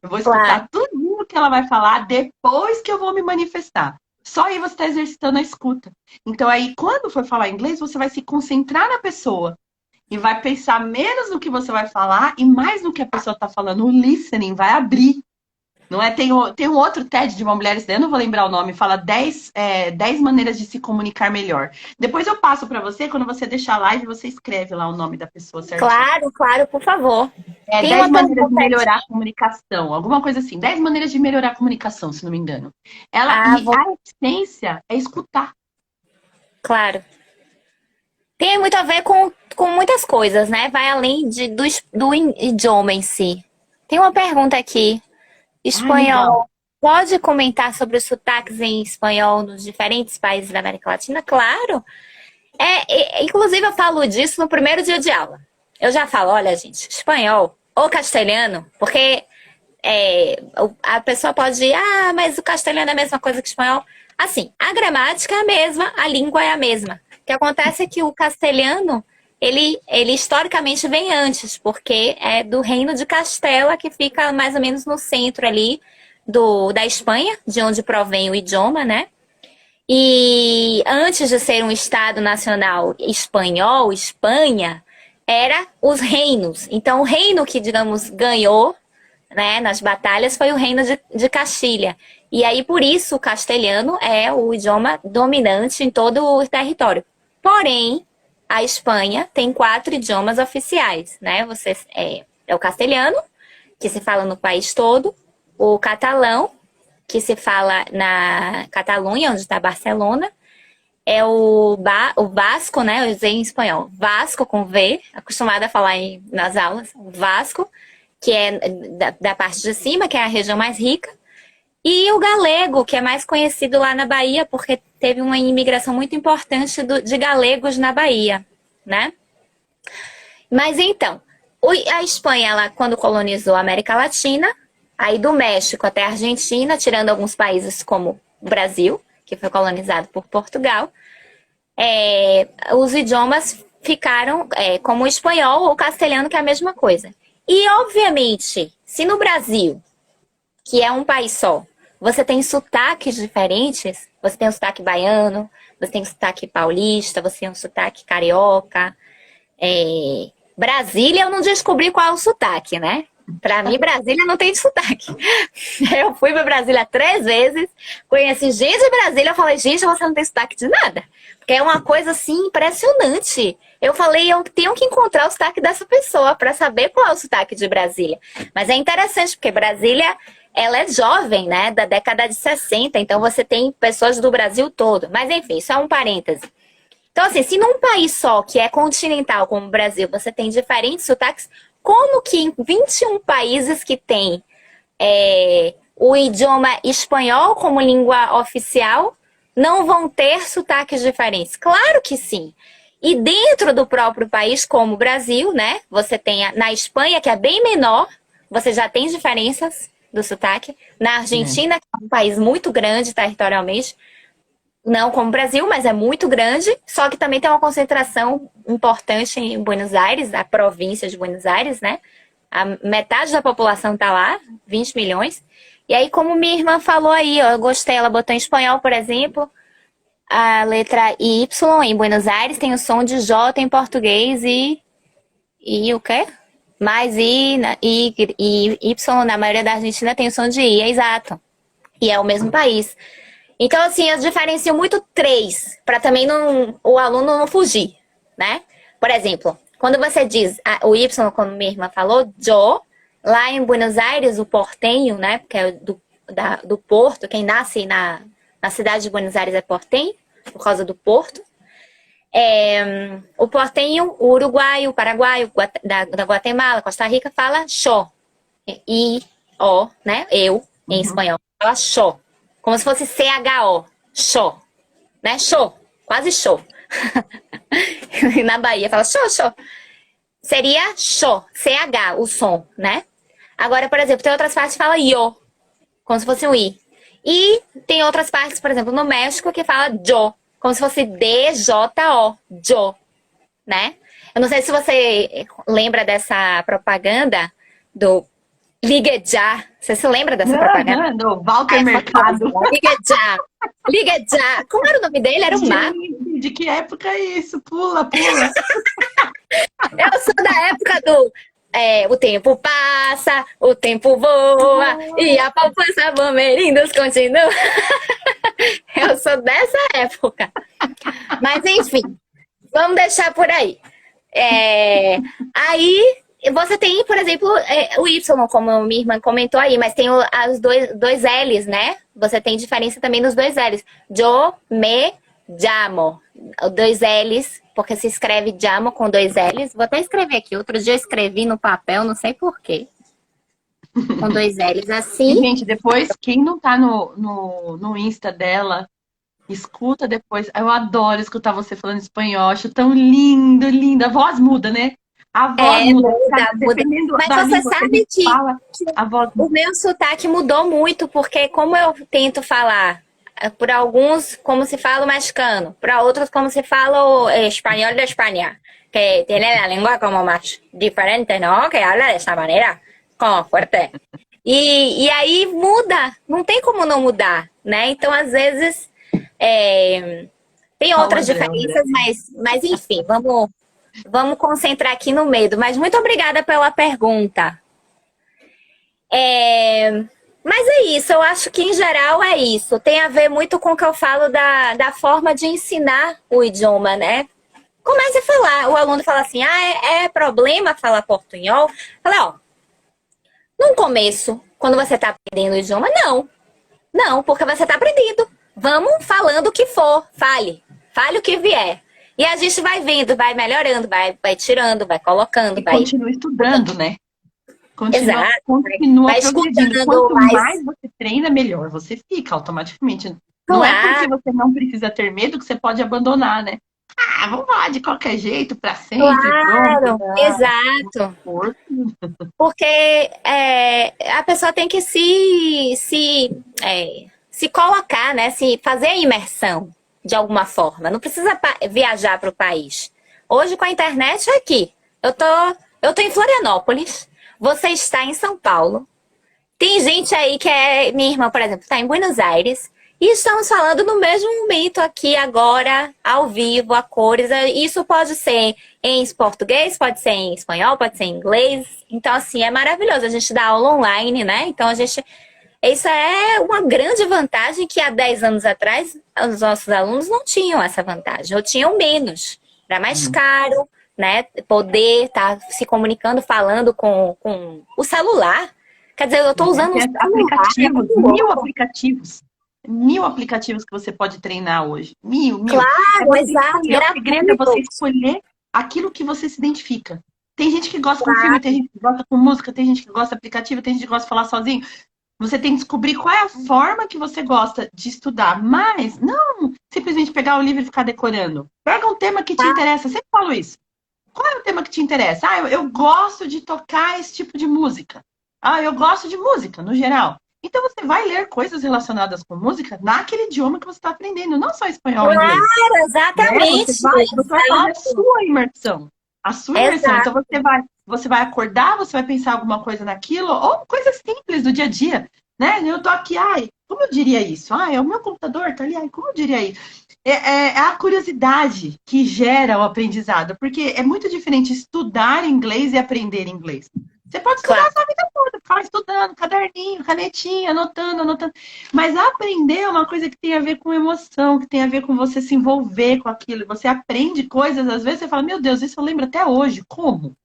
Eu vou Claro, escutar tudo que ela vai falar depois que eu vou me manifestar. Só aí você está exercitando a escuta. Então, aí, quando for falar inglês, você vai se concentrar na pessoa e vai pensar menos no que você vai falar e mais no que a pessoa está falando. O listening vai abrir. Não é? Tem um outro TED de uma mulher, eu não vou lembrar o nome, fala 10 maneiras de se comunicar melhor. Depois eu passo para você, quando você deixar a live, você escreve lá o nome da pessoa certinho. claro, claro, por favor. É Tem 10 uma maneiras de pergunta melhorar a aqui. comunicação, alguma coisa assim. 10 maneiras de melhorar a comunicação, se não me engano. Ah, E vou. a essência é escutar. Claro. Tem muito a ver com muitas coisas, né? Vai além do idioma em si. Tem uma pergunta aqui. Ah, legal. Espanhol. Pode comentar sobre os sotaques em espanhol nos diferentes países da América Latina? Claro. Inclusive, eu falo disso no primeiro dia de aula. Eu já falo, olha, gente, espanhol ou castelhano, porque a pessoa pode ir, ah, mas o castelhano é a mesma coisa que o espanhol. Assim, a gramática é a mesma, a língua é a mesma. O que acontece é que o castelhano, ele historicamente vem antes, porque é do reino de Castela, que fica mais ou menos no centro ali da Espanha, de onde provém o idioma, né? E antes de ser um Estado nacional espanhol, Espanha, era os reinos. Então, o reino que, digamos, ganhou, né, nas batalhas foi o reino de Castilha. E aí, por isso, o castelhano é o idioma dominante em todo o território. Porém, a Espanha tem 4 idiomas oficiais, né? É o castelhano, que se fala no país todo, o catalão, que se fala na Catalunha, onde está Barcelona, é o Vasco, né? Eu usei em espanhol. Vasco com V, acostumada a falar nas aulas. Vasco, que é da parte de cima, que é a região mais rica. E o galego, que é mais conhecido lá na Bahia, porque teve uma imigração muito importante de galegos na Bahia, né? Mas então, a Espanha, ela, quando colonizou a América Latina, aí do México até a Argentina, tirando alguns países como o Brasil, que foi colonizado por Portugal, os idiomas ficaram como o espanhol ou o castelhano, que é a mesma coisa. E, obviamente, se no Brasil, que é um país só, você tem sotaques diferentes, você tem um sotaque baiano, você tem um sotaque paulista, você tem um sotaque carioca. Brasília, eu não descobri qual é o sotaque, né? Pra mim, Brasília não tem sotaque. Eu fui pra Brasília 3 vezes, conheci gente de Brasília, eu falei, gente, você não tem sotaque de nada. Porque é uma coisa, assim, impressionante. Eu falei, eu tenho que encontrar o sotaque dessa pessoa pra saber qual é o sotaque de Brasília. Mas é interessante, porque Brasília, ela é jovem, né? Da década de 60, então você tem pessoas do Brasil todo. Mas, enfim, isso é um parêntese. Então, assim, se num país só, que é continental, como o Brasil, você tem diferentes sotaques, como que em 21 países que tem o idioma espanhol como língua oficial, não vão ter sotaques diferentes? Claro que sim. E dentro do próprio país, como o Brasil, né? Você tem na Espanha, que é bem menor, você já tem diferenças do sotaque. Na Argentina, que é um país muito grande territorialmente, não como o Brasil, mas é muito grande, só que também tem uma concentração importante em Buenos Aires, a província de Buenos Aires, né? A metade da população tá lá, 20 milhões. E aí, como minha irmã falou aí, ó, eu gostei, ela botou em espanhol, por exemplo, a letra Y em Buenos Aires tem o som de J em português e o quê? Mais e Y na maioria da Argentina tem o som de I, é exato. E é o mesmo país. Então, assim, eu diferencio muito três, para também não, o aluno não fugir, né? Por exemplo, quando você diz o Y, como minha irmã falou, yo, lá em Buenos Aires, o portenho, né? Porque é do Porto, quem nasce na cidade de Buenos Aires é portenho, por causa do Porto. O portenho, o uruguaio, o paraguaio, da Guatemala, Costa Rica, fala xó. I-O, né? Eu, em espanhol, fala xó. Como se fosse C-H-O, xó, né? Xô, quase xô. Na Bahia fala xô, xô. Seria xô, C-H, o som, né? Agora, por exemplo, tem outras partes que fala yo, como se fosse um I. E tem outras partes, por exemplo, no México, que fala yo, como se fosse D-J-O, yo, né? Eu não sei se você lembra dessa propaganda do Ligue Já. Você se lembra dessa propaganda? Do Walter Mercado. Ligue Já. Ligue Já. Como era o nome dele? Era o Mago. De que época é isso? Pula, pula. Eu sou da época do... o tempo passa, o tempo voa, e a poupança Bamerindos continua. Eu sou dessa época. Mas, enfim, vamos deixar por aí. Aí, você tem, por exemplo, o Y, como minha irmã comentou aí, mas tem os dois L's, né? Você tem diferença também nos dois L's. Yo me llamo. Dois L's, porque se escreve llamo com dois L's. Vou até escrever aqui. Outro dia eu escrevi no papel, não sei porquê. Com dois L's assim. E, gente, depois, quem não tá no Insta dela, escuta depois. Eu adoro escutar você falando espanhol. Acho tão lindo, lindo. A voz muda, né? A voz muda. Dependendo Mas da você língua que a sabe gente que fala, a voz muda. o meu sotaque mudou muito, porque como eu tento falar, por alguns, como se fala o mexicano, para outros, como se fala o espanhol de Espanha, que tiene la lengua como más diferente, ¿no? Que habla de esa manera, como fuerte. E aí muda, não tem como não mudar, né? Então, às vezes, tem outras diferenças, mas enfim, vamos concentrar aqui no medo. Mas muito obrigada pela pergunta. Mas é isso, eu acho que em geral é isso. Tem a ver muito com o que eu falo da forma de ensinar o idioma, né? Comece a falar, o aluno fala assim, é problema falar portunhol? Fala, ó, no começo, quando você está aprendendo o idioma, não, porque você está aprendendo. Vamos falando o que for, fale o que vier. E a gente vai vendo, vai melhorando, vai tirando, vai colocando. Continua estudando, né? Continua vai progredindo. Quanto mais você treina, melhor você fica automaticamente. Não é porque você não precisa ter medo que você pode abandonar, né? Vamos lá, de qualquer jeito, pra sempre. Claro, pronto, exato. Porque a pessoa tem que se colocar, né? Se fazer a imersão de alguma forma. Não precisa viajar para o país. Hoje, com a internet, é aqui. Eu tô em Florianópolis. Você está em São Paulo. Tem gente aí que minha irmã, por exemplo, está em Buenos Aires. E estamos falando no mesmo momento aqui, agora, ao vivo, a cores. Isso pode ser em português, pode ser em espanhol, pode ser em inglês. Então, assim, é maravilhoso. A gente dá aula online, né? Então, isso é uma grande vantagem que há 10 anos atrás os nossos alunos não tinham essa vantagem, ou tinham menos. Era mais caro, né? Poder estar se comunicando, falando com o celular. Quer dizer, eu estou usando aplicativos, 1000 aplicativos que você pode treinar hoje. 1000. Claro, exato. O segredo é você escolher aquilo que você se identifica. Tem gente que gosta com filme, tem gente que gosta com música, tem gente que gosta de aplicativo, tem gente que gosta de falar sozinho. Você tem que descobrir qual é a forma que você gosta de estudar, mas não simplesmente pegar o livro e ficar decorando. Pega um tema que te Tá? interessa. Eu sempre falo isso. Qual é o tema que te interessa? Ah, eu gosto de tocar esse tipo de música. Ah, eu gosto de música, no geral. Então você vai ler coisas relacionadas com música naquele idioma que você está aprendendo, não só espanhol e inglês. Claro, Né? exatamente. Você vai fazer a Exato. sua imersão. A sua imersão. Então Exato. você vai acordar, você vai pensar alguma coisa naquilo, ou coisas simples do dia a dia. Né? Eu tô aqui, ai, como eu diria isso? Ah, é o meu computador, tá ali, ai, como eu diria isso? É a curiosidade que gera o aprendizado, porque é muito diferente estudar inglês e aprender inglês. Você pode estudar Claro. a sua vida toda, ficar estudando, caderninho, canetinha, anotando, anotando. Mas aprender é uma coisa que tem a ver com emoção, que tem a ver com você se envolver com aquilo. Você aprende coisas, às vezes você fala, meu Deus, isso eu lembro até hoje. Como?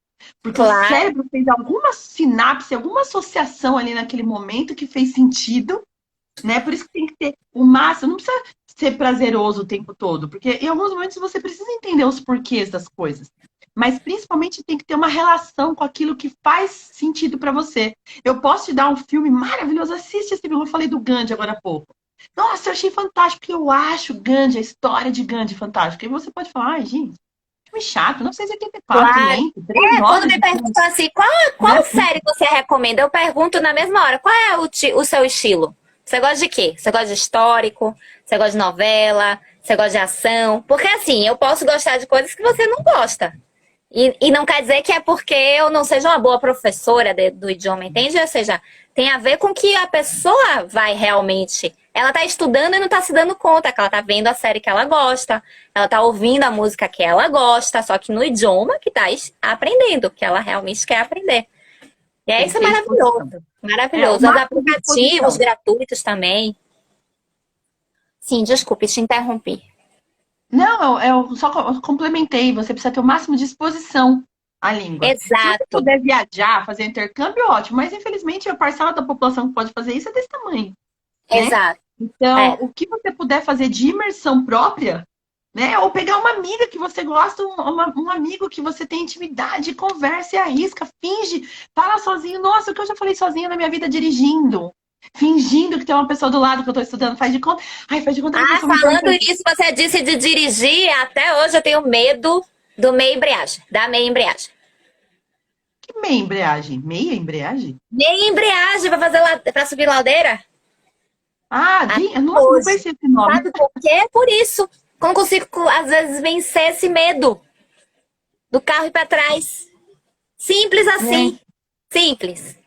Porque o Claro. cérebro fez alguma sinapse, alguma associação ali naquele momento que fez sentido, né? Por isso que tem que ter o máximo, não precisa ser prazeroso o tempo todo, porque em alguns momentos você precisa entender os porquês das coisas. Mas principalmente tem que ter uma relação com aquilo que faz sentido para você. Eu posso te dar um filme maravilhoso, assiste esse filme, eu falei do Gandhi agora há pouco. Nossa, eu achei fantástico, porque eu acho Gandhi, a história de Gandhi fantástica. E você pode falar, ai, gente, filme chato, 1984, Claro. lento, 3 horas Quando me de filme, perguntam assim, qual né? série você recomenda? Eu pergunto na mesma hora, qual é o seu estilo? Você gosta de quê? Você gosta de histórico? Você gosta de novela? Você gosta de ação? Porque assim, eu posso gostar de coisas que você não gosta. E não quer dizer que é porque eu não seja uma boa professora do idioma, entende? Ou seja, tem a ver com que a pessoa vai realmente. Ela tá estudando e não tá se dando conta que ela tá vendo a série que ela gosta, ela tá ouvindo a música que ela gosta, só que no idioma que tá aprendendo, que ela realmente quer aprender. E é Tem que isso é ter disposição. maravilhoso. É, o Maravilhoso. Os máximo de aplicativos disposição. gratuitos também. Sim, desculpe, te interrompi. Não, eu só complementei. Você precisa ter o máximo de exposição à língua. Se você Exato, puder viajar, fazer intercâmbio, ótimo. Mas infelizmente a parcela da população que pode fazer isso é desse tamanho, né? exato. Então, É, o que você puder fazer de imersão própria, né? Ou pegar uma amiga que você gosta, um amigo que você tem intimidade, conversa e arrisca, finge, fala sozinho. Nossa, o que eu já falei sozinha na minha vida dirigindo. Fingindo que tem uma pessoa do lado que eu tô estudando, faz de conta. Ai, faz de conta que eu sou muito falando importante. nisso, você disse de dirigir, até hoje eu tenho medo do meia embreagem, da meia embreagem. Que meia embreagem? Meia embreagem? Meia embreagem para fazer para subir ladeira? Ah, Até nossa, não hoje. conhecia esse nome. Sabe por quê? Por isso. Eu não consigo, às vezes, vencer esse medo do carro ir para trás. Simples É. assim. Simples.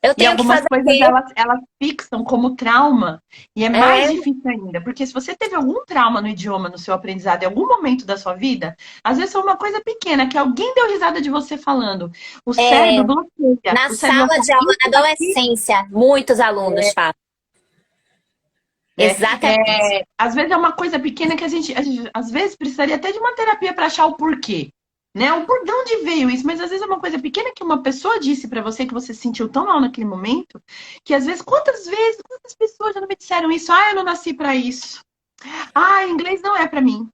Eu E tenho que algumas fazer o coisas quê? elas fixam como trauma. E é mais É, difícil ainda. Porque se você teve algum trauma no idioma, no seu aprendizado, em algum momento da sua vida, às vezes foi uma coisa pequena, que alguém deu risada de você falando. O é, cérebro bloqueia. na O cérebro sala fala, de aula, na isso aqui, adolescência, muitos alunos falam. né? Exatamente. Às vezes é uma coisa pequena que a gente às vezes precisaria até de uma terapia para achar o porquê. Né? O por de onde veio isso, mas às vezes é uma coisa pequena que uma pessoa disse para você que você se sentiu tão mal naquele momento, que às vezes, quantas pessoas já não me disseram isso? Ah, eu não nasci para isso. Ah, inglês não é para mim.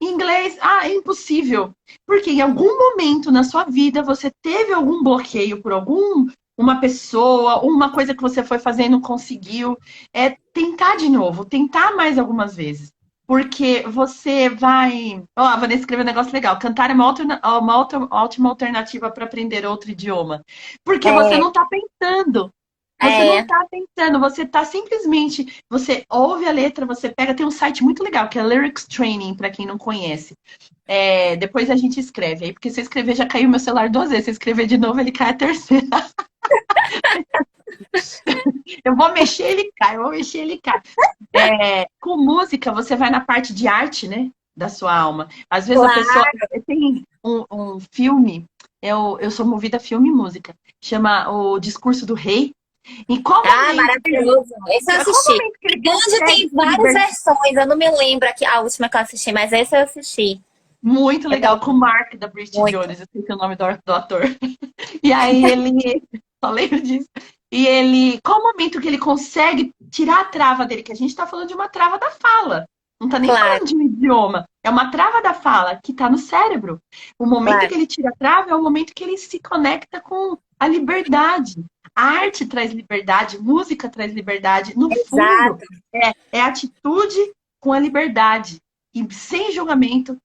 Inglês, é impossível. Porque em algum momento na sua vida você teve algum bloqueio por uma pessoa, uma coisa que você foi fazer e não conseguiu. É tentar de novo, tentar mais algumas vezes. Porque você vai. Ó, a Vanessa escreveu um negócio legal. Cantar é uma ótima alternativa para aprender outro idioma. Porque você É, não está pensando. Você não é, está pensando, você está simplesmente. Você ouve a letra, você pega. Tem um site muito legal que é Lyrics Training, para quem não conhece. Depois a gente escreve aí, porque se eu escrever já caiu meu celular 2 vezes. Se eu escrever de novo, ele cai a terceira. Eu vou mexer, ele cai, eu vou mexer, ele cai. Com música, você vai na parte de arte, né? Da sua alma. Às vezes a pessoa. claro. Tem um filme, eu sou movida a filme e música, chama O Discurso do Rei. Em qual Ah, momento que ele, maravilhoso. Esse eu qual assisti. momento que ele Gandhi consegue tem se várias libertar? versões. Eu não me lembro aqui a última que eu assisti, mas esse eu assisti. Muito É legal, com o bom, Mark da Bridget muito. Jones, eu sei que é o nome do ator. E aí ele, só lembro disso. E ele, qual o momento que ele consegue tirar a trava dele? Que a gente está falando de uma trava da fala. Não está nem Claro, falando de um idioma. É uma trava da fala que está no cérebro. O momento claro. que ele tira a trava é o momento que ele se conecta com a liberdade. A arte traz liberdade, música traz liberdade. No fundo, Exato. é atitude com a liberdade. E sem julgamento,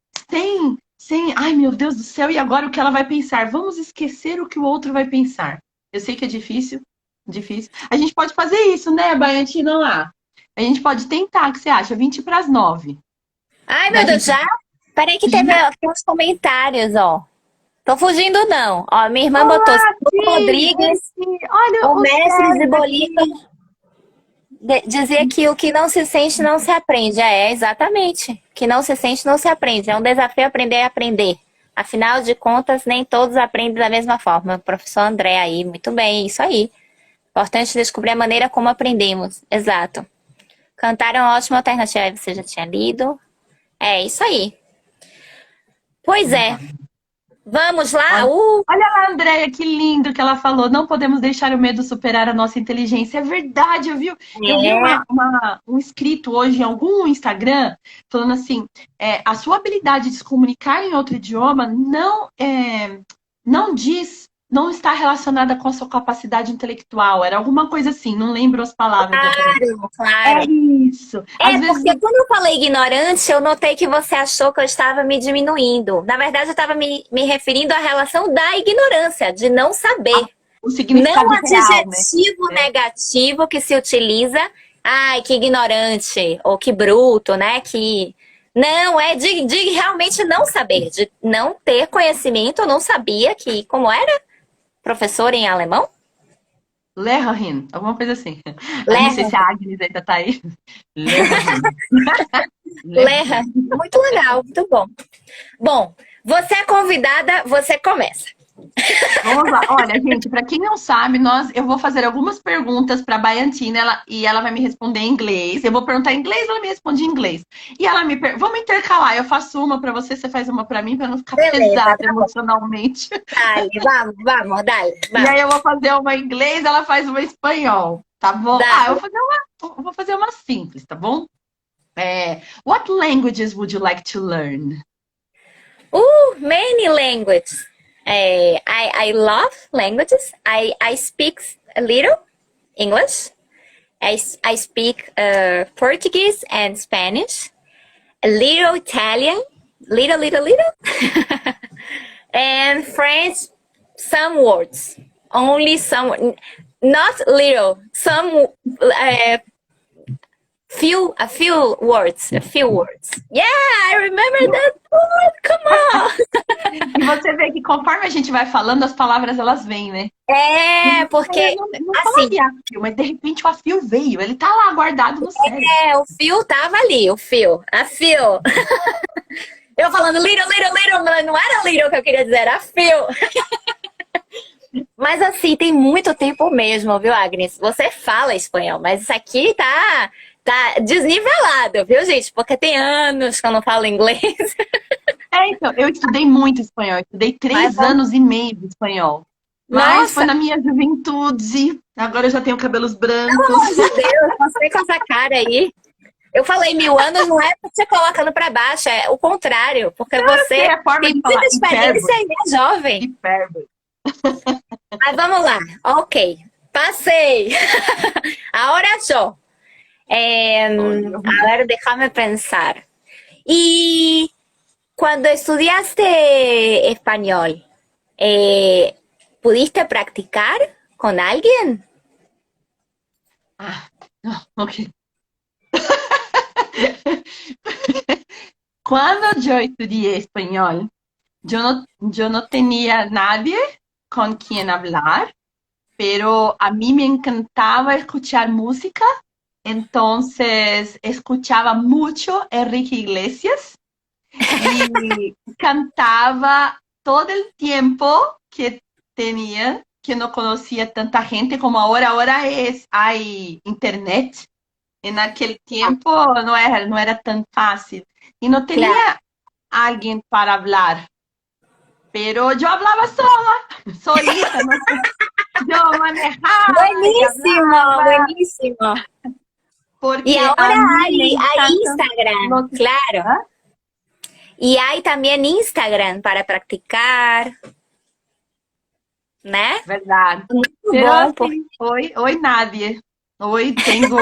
ai meu Deus do céu, e agora o que ela vai pensar? Vamos esquecer o que o outro vai pensar. Eu sei que é difícil, difícil. A gente pode fazer isso, né, Baiantina lá? A gente pode tentar, o que você acha? 20 para as 9. Ai, Da meu Deus, gente... já? Peraí que teve aqui uns comentários, ó. Tô fugindo, não. Ó, minha irmã botou Olá, Silvio Sim, Rodrigues, olha o o mestre de Sérgio Bolívar, aqui. dizia que o que não se sente não se aprende. É, exatamente. O que não se sente não se aprende. É um desafio aprender a aprender. Afinal de contas, nem todos aprendem da mesma forma. O professor André aí, muito bem, isso aí. Importante descobrir a maneira como aprendemos. Exato. Cantar é uma ótima alternativa. Aí você já tinha lido. É isso aí. Pois é. Vamos lá? Olha, olha lá, Andréia, que lindo que ela falou. Não podemos deixar o medo superar a nossa inteligência. É verdade, eu vi É. um escrito hoje em algum Instagram falando assim: a sua habilidade de se comunicar em outro idioma não está relacionada com a sua capacidade intelectual. Era alguma coisa assim, não lembro as palavras exatamente. Claro, É claro. isso. Às É, vezes porque quando eu falei ignorante, eu notei que você achou que eu estava me diminuindo. Na verdade, eu estava me referindo à relação da ignorância, de não saber. o Não significado real, né? adjetivo negativo que se utiliza, ai, que ignorante, ou que bruto, né? Que. Não, é de realmente não saber, de não ter conhecimento. Eu não sabia que. Como era? Professor em alemão? Lerrahin, alguma coisa assim. Eu não sei se a Lerner. Agnes ainda tá aí. Lerrahin. Lerner. Lerrahin. Muito legal, muito bom. Bom, você é convidada, você começa. Vamos lá. Olha, gente, para quem não sabe, eu vou fazer algumas perguntas para a Baiantina e ela vai me responder em inglês. Eu vou perguntar em inglês, ela me responde em inglês. E vamos intercalar. Eu faço uma para você, você faz uma para mim, para não ficar Beleza, pesado tá bom. emocionalmente. Dale, vamos, vamos, dale, E vamos. aí eu vou fazer uma em inglês, ela faz uma em espanhol, tá bom? Dale. Eu vou fazer uma simples, tá bom? What languages would you like to learn? Many languages. I love languages. I speak a little English. I speak Portuguese and Spanish. A little Italian. Little. And French, some words. Only some. Not little. Some a few words. Yeah, I remember that word. Come on. E você vê que conforme a gente vai falando, as palavras elas vêm, né? É, porque Não assim, falaria afio, mas de repente o afio veio. Ele tá lá guardado no cérebro. o fio tava ali, a fio. Eu falando little, mas não era little que eu queria dizer, era fio. Mas assim, tem muito tempo mesmo, viu, Agnes? Você fala espanhol, mas isso aqui tá desnivelado, viu, gente? Porque tem anos que eu não falo inglês. Então, eu estudei muito espanhol. Eu estudei Mas 3 anos e meio de espanhol. Mas foi nossa, na minha juventude. Agora eu já tenho cabelos pelo brancos. amor de Deus, você com essa cara aí. Eu falei 1000 anos, não é você colocando pra baixo, é o contrário, porque você É a forma tem de muita falar experiência e é jovem. hipérbole. Mas vamos lá, ok, passei. Ahora yo. A ver, déjame pensar. Y cuando estudiaste español, ¿pudiste practicar con alguien? Ok. Cuando yo estudié español, yo no tenía nadie con quien hablar, pero a mí me encantaba escuchar música, entonces escuchaba mucho Enrique Iglesias y cantaba todo el tiempo que tenía, que no conocía tanta gente como ahora. Hay internet. En aquel tiempo no era tan fácil y no Claro. tenía alguien para hablar, pero yo hablaba sola, solita, no sé. Yo manejaba y Buenísimo, hablaba buenísimo. Y porque ahora a mí me hay encantan Instagram, los... claro. ¿Ah? Y hay también Instagram para practicar. né? Verdade. Muito Pero bom, assim, hoy nadie. Hoy tengo,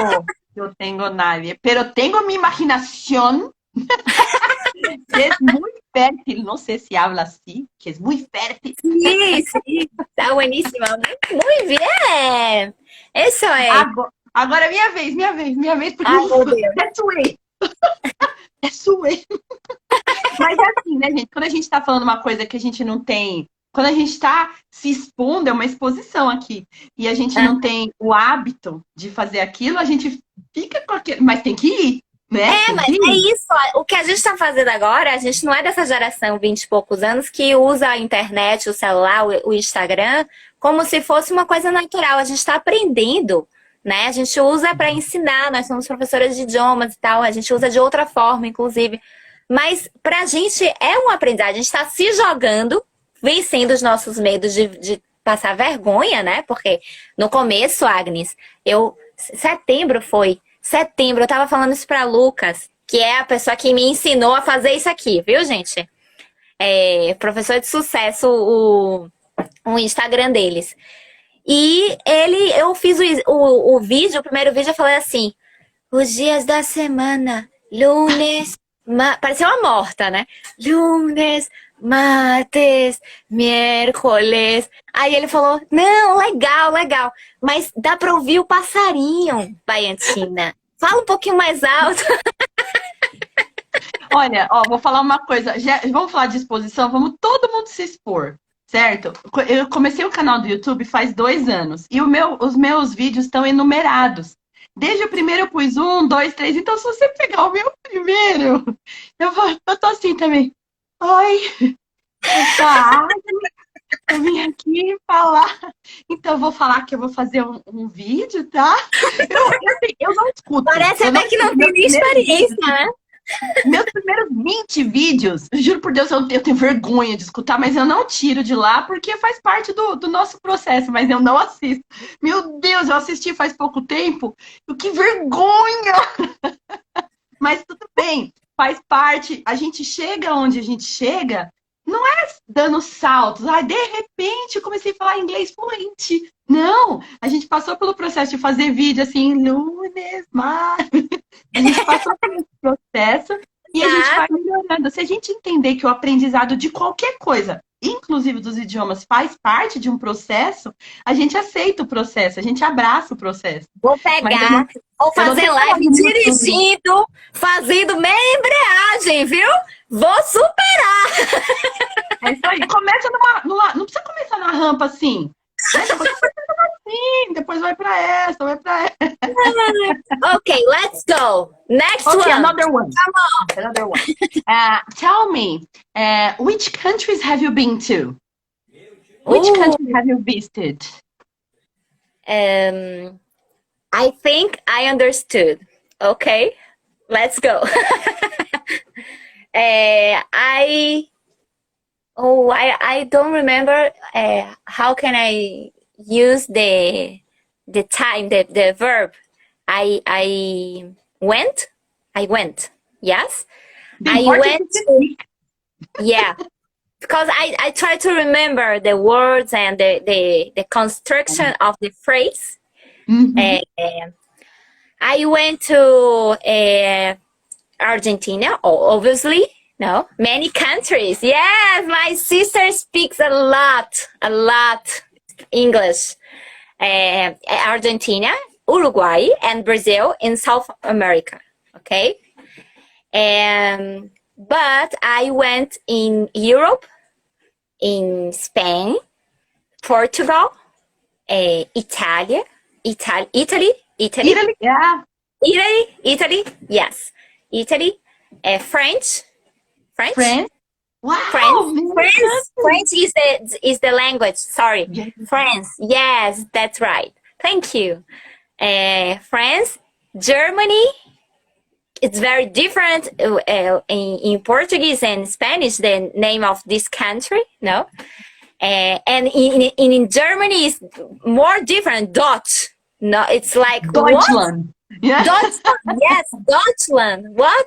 yo tengo nadie. Pero tengo mi imaginación, que es muy fértil. No sé si habla así, que es muy fértil. sim, sim, tá bueníssima. Muito bem. Isso é. Agora é minha vez, porque Ai, meu Deus. é suei. É suei. Mas é assim, né, gente? Quando a gente está falando uma coisa que a gente não tem. Quando a gente está se expondo, é uma exposição aqui. E a gente não tem o hábito de fazer aquilo, a gente fica com aquilo. Mas tem que ir, né? É, Tem mas que é ir. isso. Ó, o que a gente está fazendo agora, a gente não é dessa geração 20 e poucos anos que usa a internet, o celular, o Instagram, como se fosse uma coisa natural. A gente está aprendendo, né? A gente usa para ensinar, nós somos professoras de idiomas e tal, a gente usa de outra forma, inclusive. Mas pra gente é um aprendizado, a gente está se jogando, vencendo os nossos medos de passar vergonha, né? Porque no começo, Agnes, setembro, eu tava falando isso pra Lucas, que é a pessoa que me ensinou a fazer isso aqui, viu, gente? É, professor de sucesso, o Instagram deles. E eu fiz o vídeo, o primeiro vídeo, eu falei assim: os dias da semana, lunes, parecia uma morta, né? Lunes, martes, miércoles. Aí ele falou: não, legal, legal. Mas dá pra ouvir o passarinho, Baiantina. Fala um pouquinho mais alto. Olha, ó, vou falar uma coisa. Vamos falar de exposição? Vamos todo mundo se expor, certo? Eu comecei o canal do YouTube faz 2 anos. E os meus vídeos estão enumerados. Desde o primeiro eu pus 1, 2, 3. Então, se você pegar o meu primeiro, eu tô assim também. Oi, eu sou a Agnes, eu vim aqui falar. Então, eu vou falar que eu vou fazer um vídeo, tá? Eu não escuto. Parece Eu até que não tem nem experiência, né? Meus primeiros 20 vídeos, juro por Deus, eu tenho vergonha de escutar, mas eu não tiro de lá porque faz parte do nosso processo, mas eu não assisto. Meu Deus, eu assisti faz pouco tempo, que vergonha! Mas tudo bem, faz parte. A gente chega onde a gente chega, não é dando saltos. Ah, de repente eu comecei a falar inglês fluente. Não, a gente passou pelo processo de fazer vídeo assim, lunes, mas a gente passou pelo processo e a gente vai melhorando. Se a gente entender que o aprendizado de qualquer coisa, inclusive dos idiomas, faz parte de um processo, a gente aceita o processo, a gente abraça o processo. Vou Mas pegar, vou fazer live dirigindo, fazendo meia embreagem, viu? Vou super. É isso aí. Começa não precisa começar na rampa assim. Né? Depois começa assim, depois vai pra essa, vai pra essa. Okay, let's go. Next Okay, one. another one. Come on. Another one. Tell me, which countries have you been to? Which countries have you visited? I think I understood. Okay, let's go. I don't remember how can I use the time, the verb. I went. Yes. I went to, yeah. Because I try to remember the words and the construction of the phrase. Mm-hmm. I went to Argentina, obviously. No, many countries. Yes, my sister speaks a lot English. Argentina, Uruguay, and Brazil in South America. Okay. But I went in Europe, in Spain, Portugal, Italy, Yeah. Italy, yes, Italy, French. Wow. French is the language. Sorry, Yes. France. Yes, that's right. Thank you. France, Germany. It's very different in Portuguese and Spanish, the name of this country, no? And in Germany is more different, Dutch. No, it's like Deutschland. Yeah. Deutschland, yes, Deutschland. What?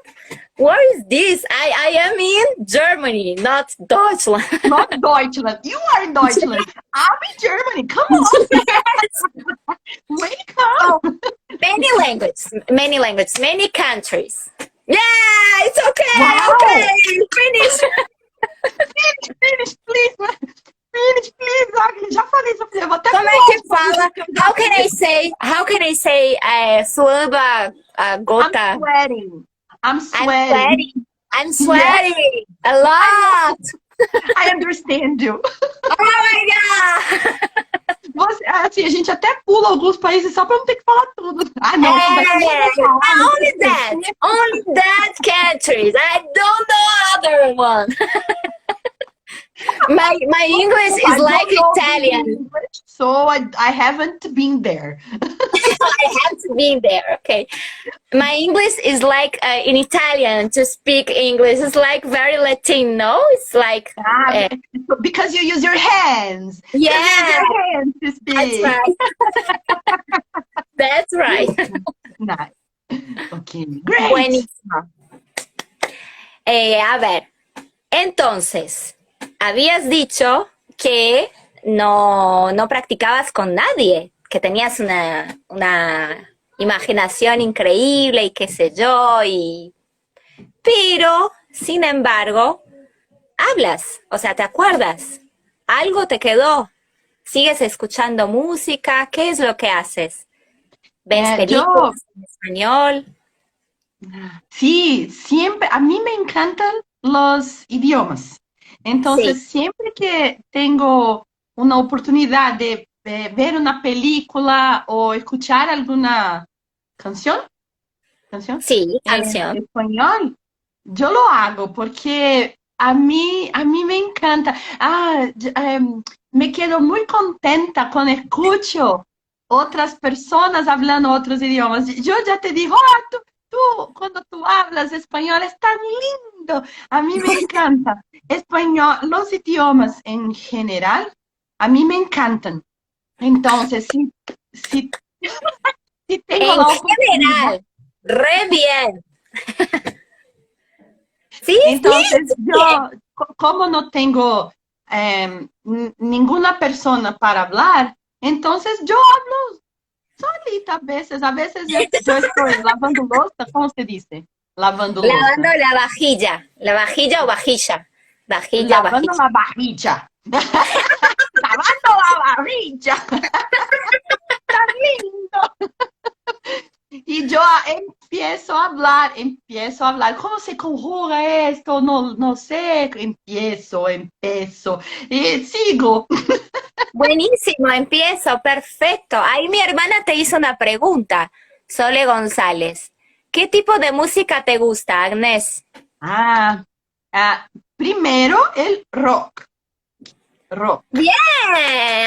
Where is this? I am in Germany, not Deutschland. Not Deutschland. You are in Deutschland. I'm in Germany. Come on. Wake Oh, up. many languages, many countries. Yeah, it's okay, Wow. okay, finish. Finish, please. Finish, please, Agnes. Já falei, Sofia. Vou até Como é pular que os coisas fala? que eu já How can I say, suando a I'm gota? sweating. I'm I'm sweating. sweating. I'm Yes, sweating a lot. I understand you. Oh my God. Você, assim, a gente até pula alguns países só pra não ter que falar tudo. Ah, não, isso daqui eu Hey, vou falar, não only that countries. I don't know other one. My English I is don't like know Italian. English, so I haven't been there. I have to be there. Okay. My English is like in Italian to speak English. It's like very Latino. It's like Ah, because you use your hands. You use yeah, your hands to that's speak. right. That's right. Nice. Okay, great. Buenísimo. A ver, entonces, habías dicho que no practicabas con nadie, que tenías una imaginación increíble y qué sé yo, pero, sin embargo, hablas, o sea, te acuerdas, algo te quedó, sigues escuchando música, ¿qué es lo que haces? ¿Ves Yo, películas en español? sí, siempre, a mí me encantan los idiomas. Entonces, Sí, siempre que tengo una oportunidad de ver una película o escuchar alguna canción, sí, en canción. español, yo lo hago porque a mí me encanta. Me quedo muy contenta cuando escucho otras personas hablando otros idiomas. Yo ya te digo, cuando tú hablas español es tan lindo. A mí me encanta. Español, los idiomas en general, a mí me encantan. Entonces, si, si tengo En la oportunidad. general, re bien. Sí, Entonces, sí, bien. yo, como no tengo ninguna persona para hablar, entonces yo hablo solita a veces yo estoy lavando louça, ¿cómo se dice? Lavando Lavando louça. la vajilla o vajilla. Vajilla, Lavando vajilla. la barriga. Lavando la barriga. Está lindo. Y yo empiezo a hablar. ¿Cómo se conjuga esto? No, no sé. Empiezo. Y sigo. Buenísimo, empiezo, perfecto. Ahí mi hermana te hizo una pregunta, Sole González. ¿Qué tipo de música te gusta, Agnes? Ah, primero el rock. Rock. Bien,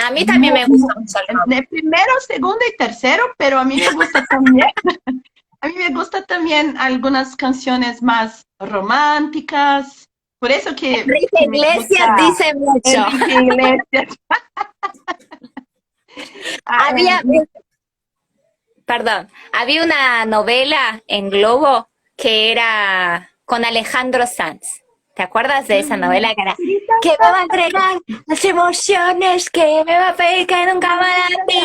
a mí también me gusta mucho el rock. De primero, segundo y tercero, pero a mí me gusta también. A mí me gusta también algunas canciones más románticas. Por eso Enrique que me Iglesias gusta dice mucho. Enrique Iglesias. Había, perdón, había una novela en Globo que era con Alejandro Sanz. ¿Te acuerdas de esa novela que era que me va a entregar las emociones que me va a pedir que nunca van a ti?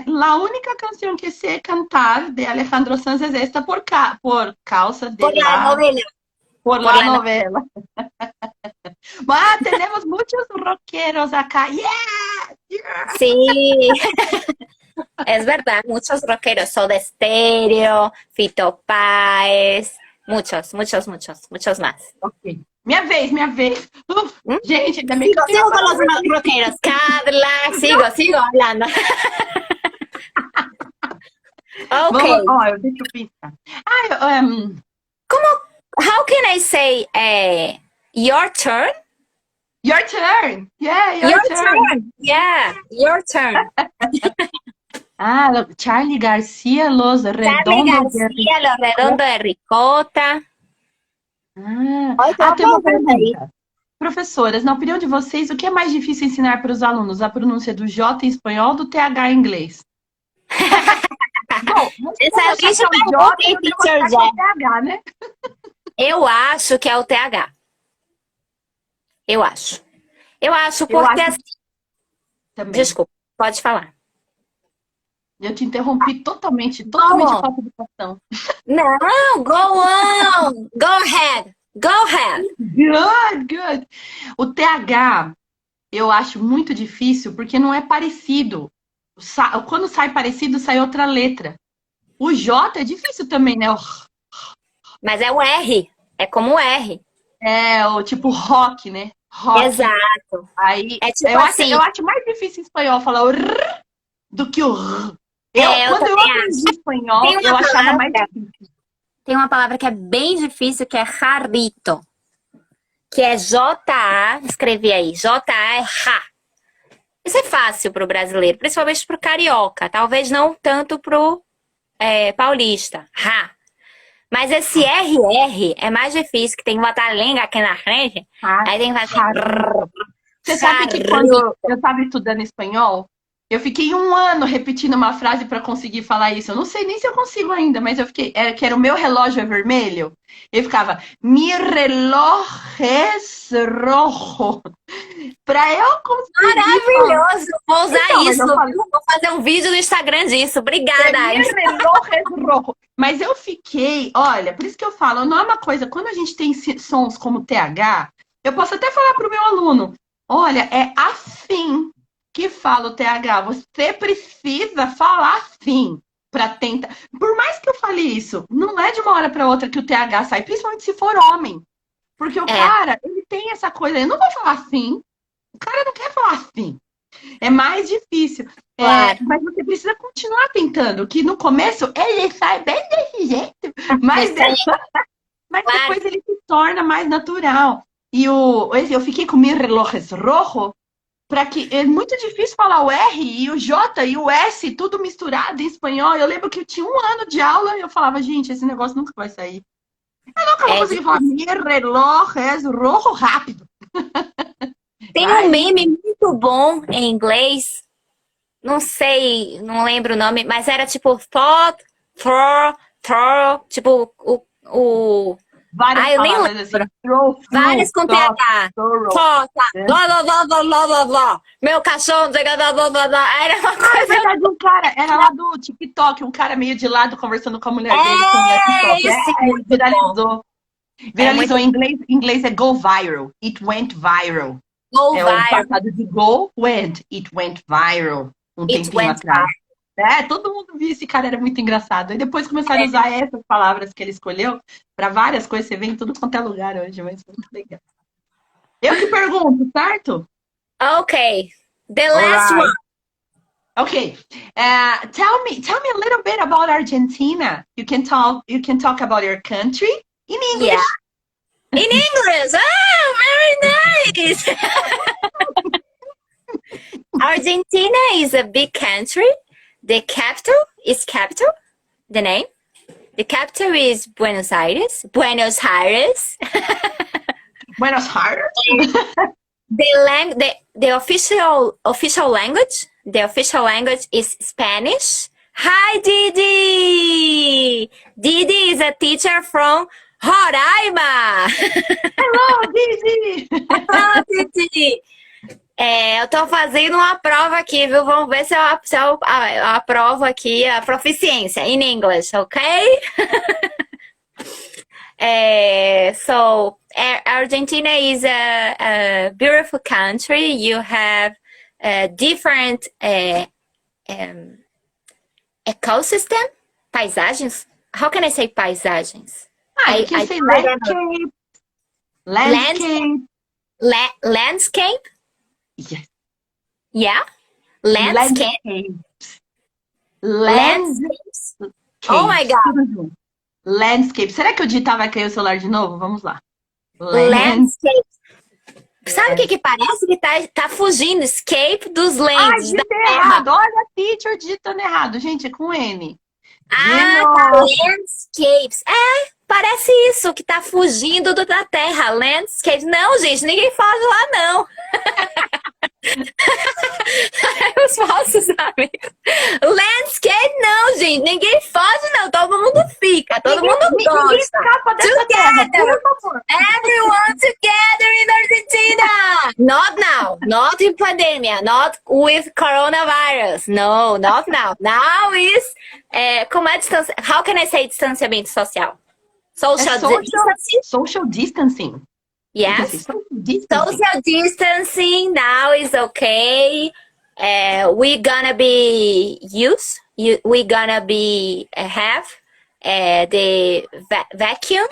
La única canción que sé cantar de Alejandro Sanz es esta por causa de Por la novela. por la novela. Tenemos muchos rockeros acá. Yeah. Sí, es verdad, muchos rockeros, Soda Stereo, Fito Páez, muchos más. Ok. Minha vez. Gente, ainda bem que eu Sigo tenho con los rockeros, Cadillac, sigo hablando. Ok, Deixa eu pensar. how can I say your turn? Your turn. Yeah, your turn. Yeah, your turn. Charlie García, Los Charlie Redondos de García, Los Redondos de Ricota. Tem uma pergunta. Professoras, na opinião de vocês, o que é mais difícil ensinar para os alunos? A pronúncia do J em espanhol ou do TH em inglês? Bom, mas se eu achar Excelente que é o pergunta, J, hein, eu devo Teacher achar que é o Jé? TH, né? Eu acho que é o TH. Eu acho. Eu acho Eu porque acho assim. também. Desculpa, pode falar. Eu te interrompi totalmente, Go totalmente on. falta de educação. Não, go on. Go ahead. Go ahead. Good, good. O TH eu acho muito difícil porque não é parecido. Quando sai parecido, sai outra letra. O J é difícil também, né? Mas é o R. É como o R. É o tipo rock, né? Rock. Exato. Aí É tipo eu assim. acho mais difícil em espanhol falar o R do que o R. Eu Quando eu também aprendi acho. espanhol, Tem eu uma achava mais palavra. difícil. Tem uma palavra que é bem difícil, que é jarrito. Que é J-A. Escrevi aí. J-A é ra. Isso é fácil pro brasileiro, principalmente pro carioca. Talvez não tanto pro paulista. Ra. Mas esse RR é mais difícil, que tem que botar a língua aqui na frente. Aí tem que fazer Jarrito. Você sabe que quando jarrito. eu estava estudando espanhol, eu fiquei um ano repetindo uma frase para conseguir falar isso. Eu não sei nem se eu consigo ainda, mas eu fiquei. Que era o meu relógio é vermelho. Eu ficava, mi reloj es rojo. Para eu conseguir falar. Maravilhoso! Vou usar Então, mas isso, eu falei, viu? Vou fazer um vídeo no Instagram disso. Obrigada, mi Agnes. reloj es rojo. Mas eu fiquei, olha, por isso que eu falo, não é uma coisa, quando a gente tem sons como TH, eu posso até falar para o meu aluno, olha, é assim que fala o TH, você precisa falar assim para tentar. Por mais que eu fale isso, não é de uma hora para outra que o TH sai, principalmente se for homem. Porque o É, cara, ele tem essa coisa, eu não vou falar assim, o cara não quer falar assim. É mais difícil. claro. Mas você precisa continuar tentando, que no começo ele sai bem desse jeito, mas, Isso aí, mas claro. depois ele se torna mais natural. E eu fiquei com meu relógio rojo, para que é muito difícil falar o R e o J e o S, tudo misturado em espanhol. Eu lembro que eu tinha um ano de aula e eu falava, gente, esse negócio nunca vai sair. Eu nunca vou É conseguir falar difícil. meu relógio rojo rápido. Tem um Mas, meme muito bom em inglês. Não sei, não lembro o nome, mas era tipo thought, tipo o... várias Ah, eu nem palavras assim. lembro. Throw, Vários through, com thought, TH. thorough. Thought, Né? blá, blá, blá, blá, blá, blá, blá. Meu cachorro, blá, blá, blá, blá. Era uma Ah, é coisa... verdade, um cara, era lá do TikTok, um cara meio de lado conversando com a mulher dele com o laptop. Isso é muito bom. Viralizou. É Viralizou muito em inglês, em inglês é go viral. It went viral. go É o viral. passado de go, went. It went viral. Um It tempinho went atrás. viral. Todo mundo viu esse cara, era muito engraçado. E depois começaram a usar essas palavras que ele escolheu para várias coisas. Você vê em tudo quanto é lugar hoje, mas muito legal. Eu que pergunto, certo? Okay. The last one. Alright. Okay. Tell me a little bit about Argentina. You can talk about your country in Yeah. English. In English. Oh, very nice. Argentina is a big country. The capital is capital. The name. The capital is Buenos Aires. Buenos Aires. Buenos Aires. The official language. The official language is Spanish. Hi, Didi. Didi is a teacher from Roraima. Hello, Gigi. Fala, Didi. Eu tô fazendo uma prova aqui, viu? Vamos ver se eu aprovo aqui a proficiência in English, okay? So Argentina is a beautiful country. You have different ecosystem, paisagens. How can I say paisagens? You can say I don't know. landscape. Landscape? Yes. Yeah, landscape. Landscapes. Oh my God. Tudo junto. Landscape. Será que o Dita vai cair o celular de novo? Vamos lá. Landscape. Sabe o que parece? Que tá fugindo. Escape dos Ai, lands, da digitei terra. errado. Olha a teacher digitando errado. Gente, é com N. Tá. Landscapes. Parece isso, que tá fugindo da terra. Landscapes. Não, gente, ninguém foge lá, não. Os falsos amigos. Landscape não, gente. Ninguém foge, não. Todo mundo fica. Todo mundo Ninguém gosta. escapa dessa terra, Together. por favor. Everyone together in Argentina. Not now. Not in pandemia. Not with coronavirus. No, not now. Now is... como é distância... How can I say distanciamento social? Social distancing? Social distancing. Yes. Social distancing. Social distancing now is okay. We're gonna be we're gonna be have the vacuum.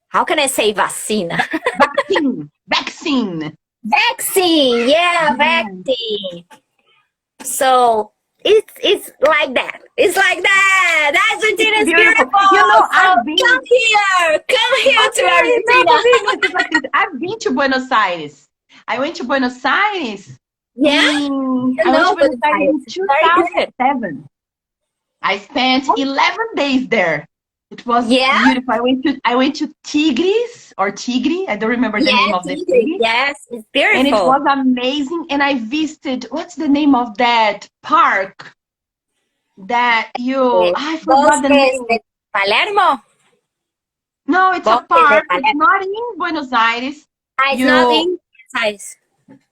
How can I say vacina? Vaccine. Vaccine, yeah, vaccine. So it's like that. It's like that. Argentina is beautiful. You know, So come here to Argentina. I've been to Buenos Aires. I went to Buenos Aires. Yeah, I went to Buenos Aires in 2007. I spent 11 days there. It was beautiful. I went to Tigres or Tigre. I don't remember the name of the city. Yes, it's beautiful. And it was amazing. And I visited, what's the name of that park? That I forgot the name. Palermo? No, it's a park. It's not in Buenos Aires. It's not in Buenos Aires.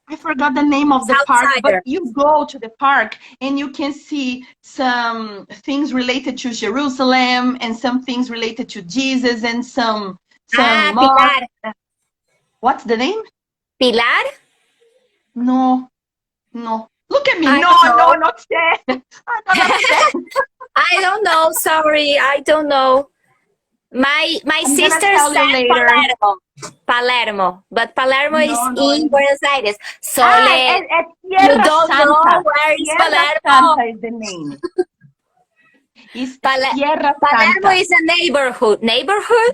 I forgot the name of the park, but you go to the park and you can see some things related to Jerusalem and some things related to Jesus and some Pilar. What's the name? Pilar? No. Look at me. I No, not that. I don't know. Sorry, I don't know. My sister said Palermo, but Palermo is in Buenos Aires. So you don't know where is Palermo. Santa is the name. It's Tierra Palermo Santa. is a neighborhood.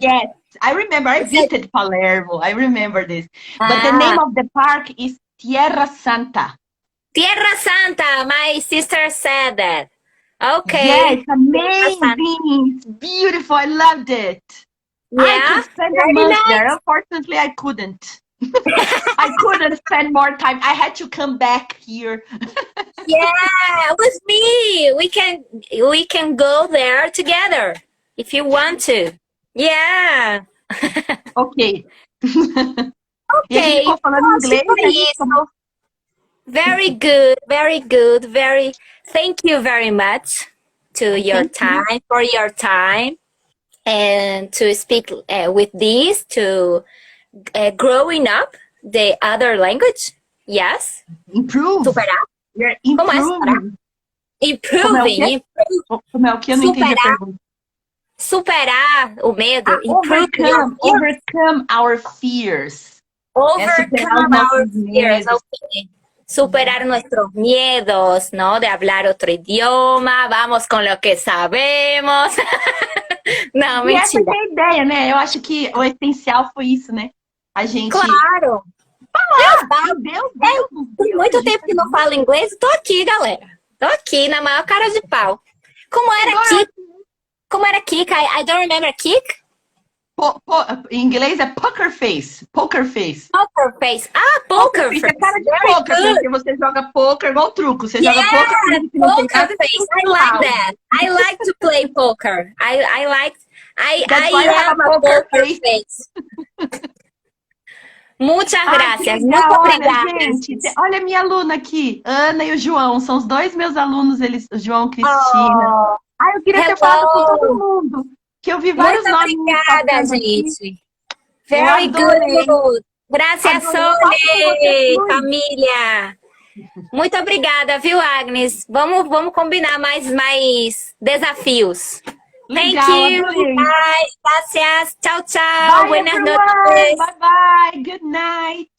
Yes, I remember. I visited Palermo. I remember this. But the name of the park is Tierra Santa. Tierra Santa. My sister said that. Okay. Yes, amazing. It's beautiful. I loved it. Yeah, I could spend a month there. Unfortunately, I couldn't. I couldn't spend more time. I had to come back here. Yeah, with me. We can go there together if you want to. Yeah. Ok. Ok. E a gente ficou falando inglês. Very good, very good, very. Thank you very much for your time, and to speak with this, to growing up the other language. Yes. Improve. Superar. You're improving. Improving. Como é o que? Eu não entendi a pergunta. Superar o medo. Overcome our fears. Overcome our fears. Okay. Superar nuestros miedos, ¿no? De hablar otro idioma, vamos con lo que sabemos. Não, mentira. Essa é a ideia, né? Eu acho que o essencial foi isso, né? A gente... Claro! Deus, tem muito tempo que não falo inglês, tô aqui, galera. Tô aqui, na maior cara de pau. Como era Kik? Como era Kik? I don't remember Kik. Em inglês é poker face. Poker face. Poker face. Ah, poker face. É cara de poker, porque você joga poker igual truco. Você joga poker. Poker face. I like that. I like to play poker. I am a poker face. Muitas gracias. Muito obrigada. Gente. Olha a minha aluna aqui, Ana e o João. São os dois meus alunos, o João e Cristina. Eu queria ter falado com todo mundo. Que eu vi vários nomes. Muito obrigada, gente. Very good. Gracias, Sole, família. Muito obrigada, viu, Agnes? Vamos combinar mais desafios. Legal, thank you. Adorei. Bye. Gracias. Tchau, tchau. Buenas noches. Bye, bye. Good night.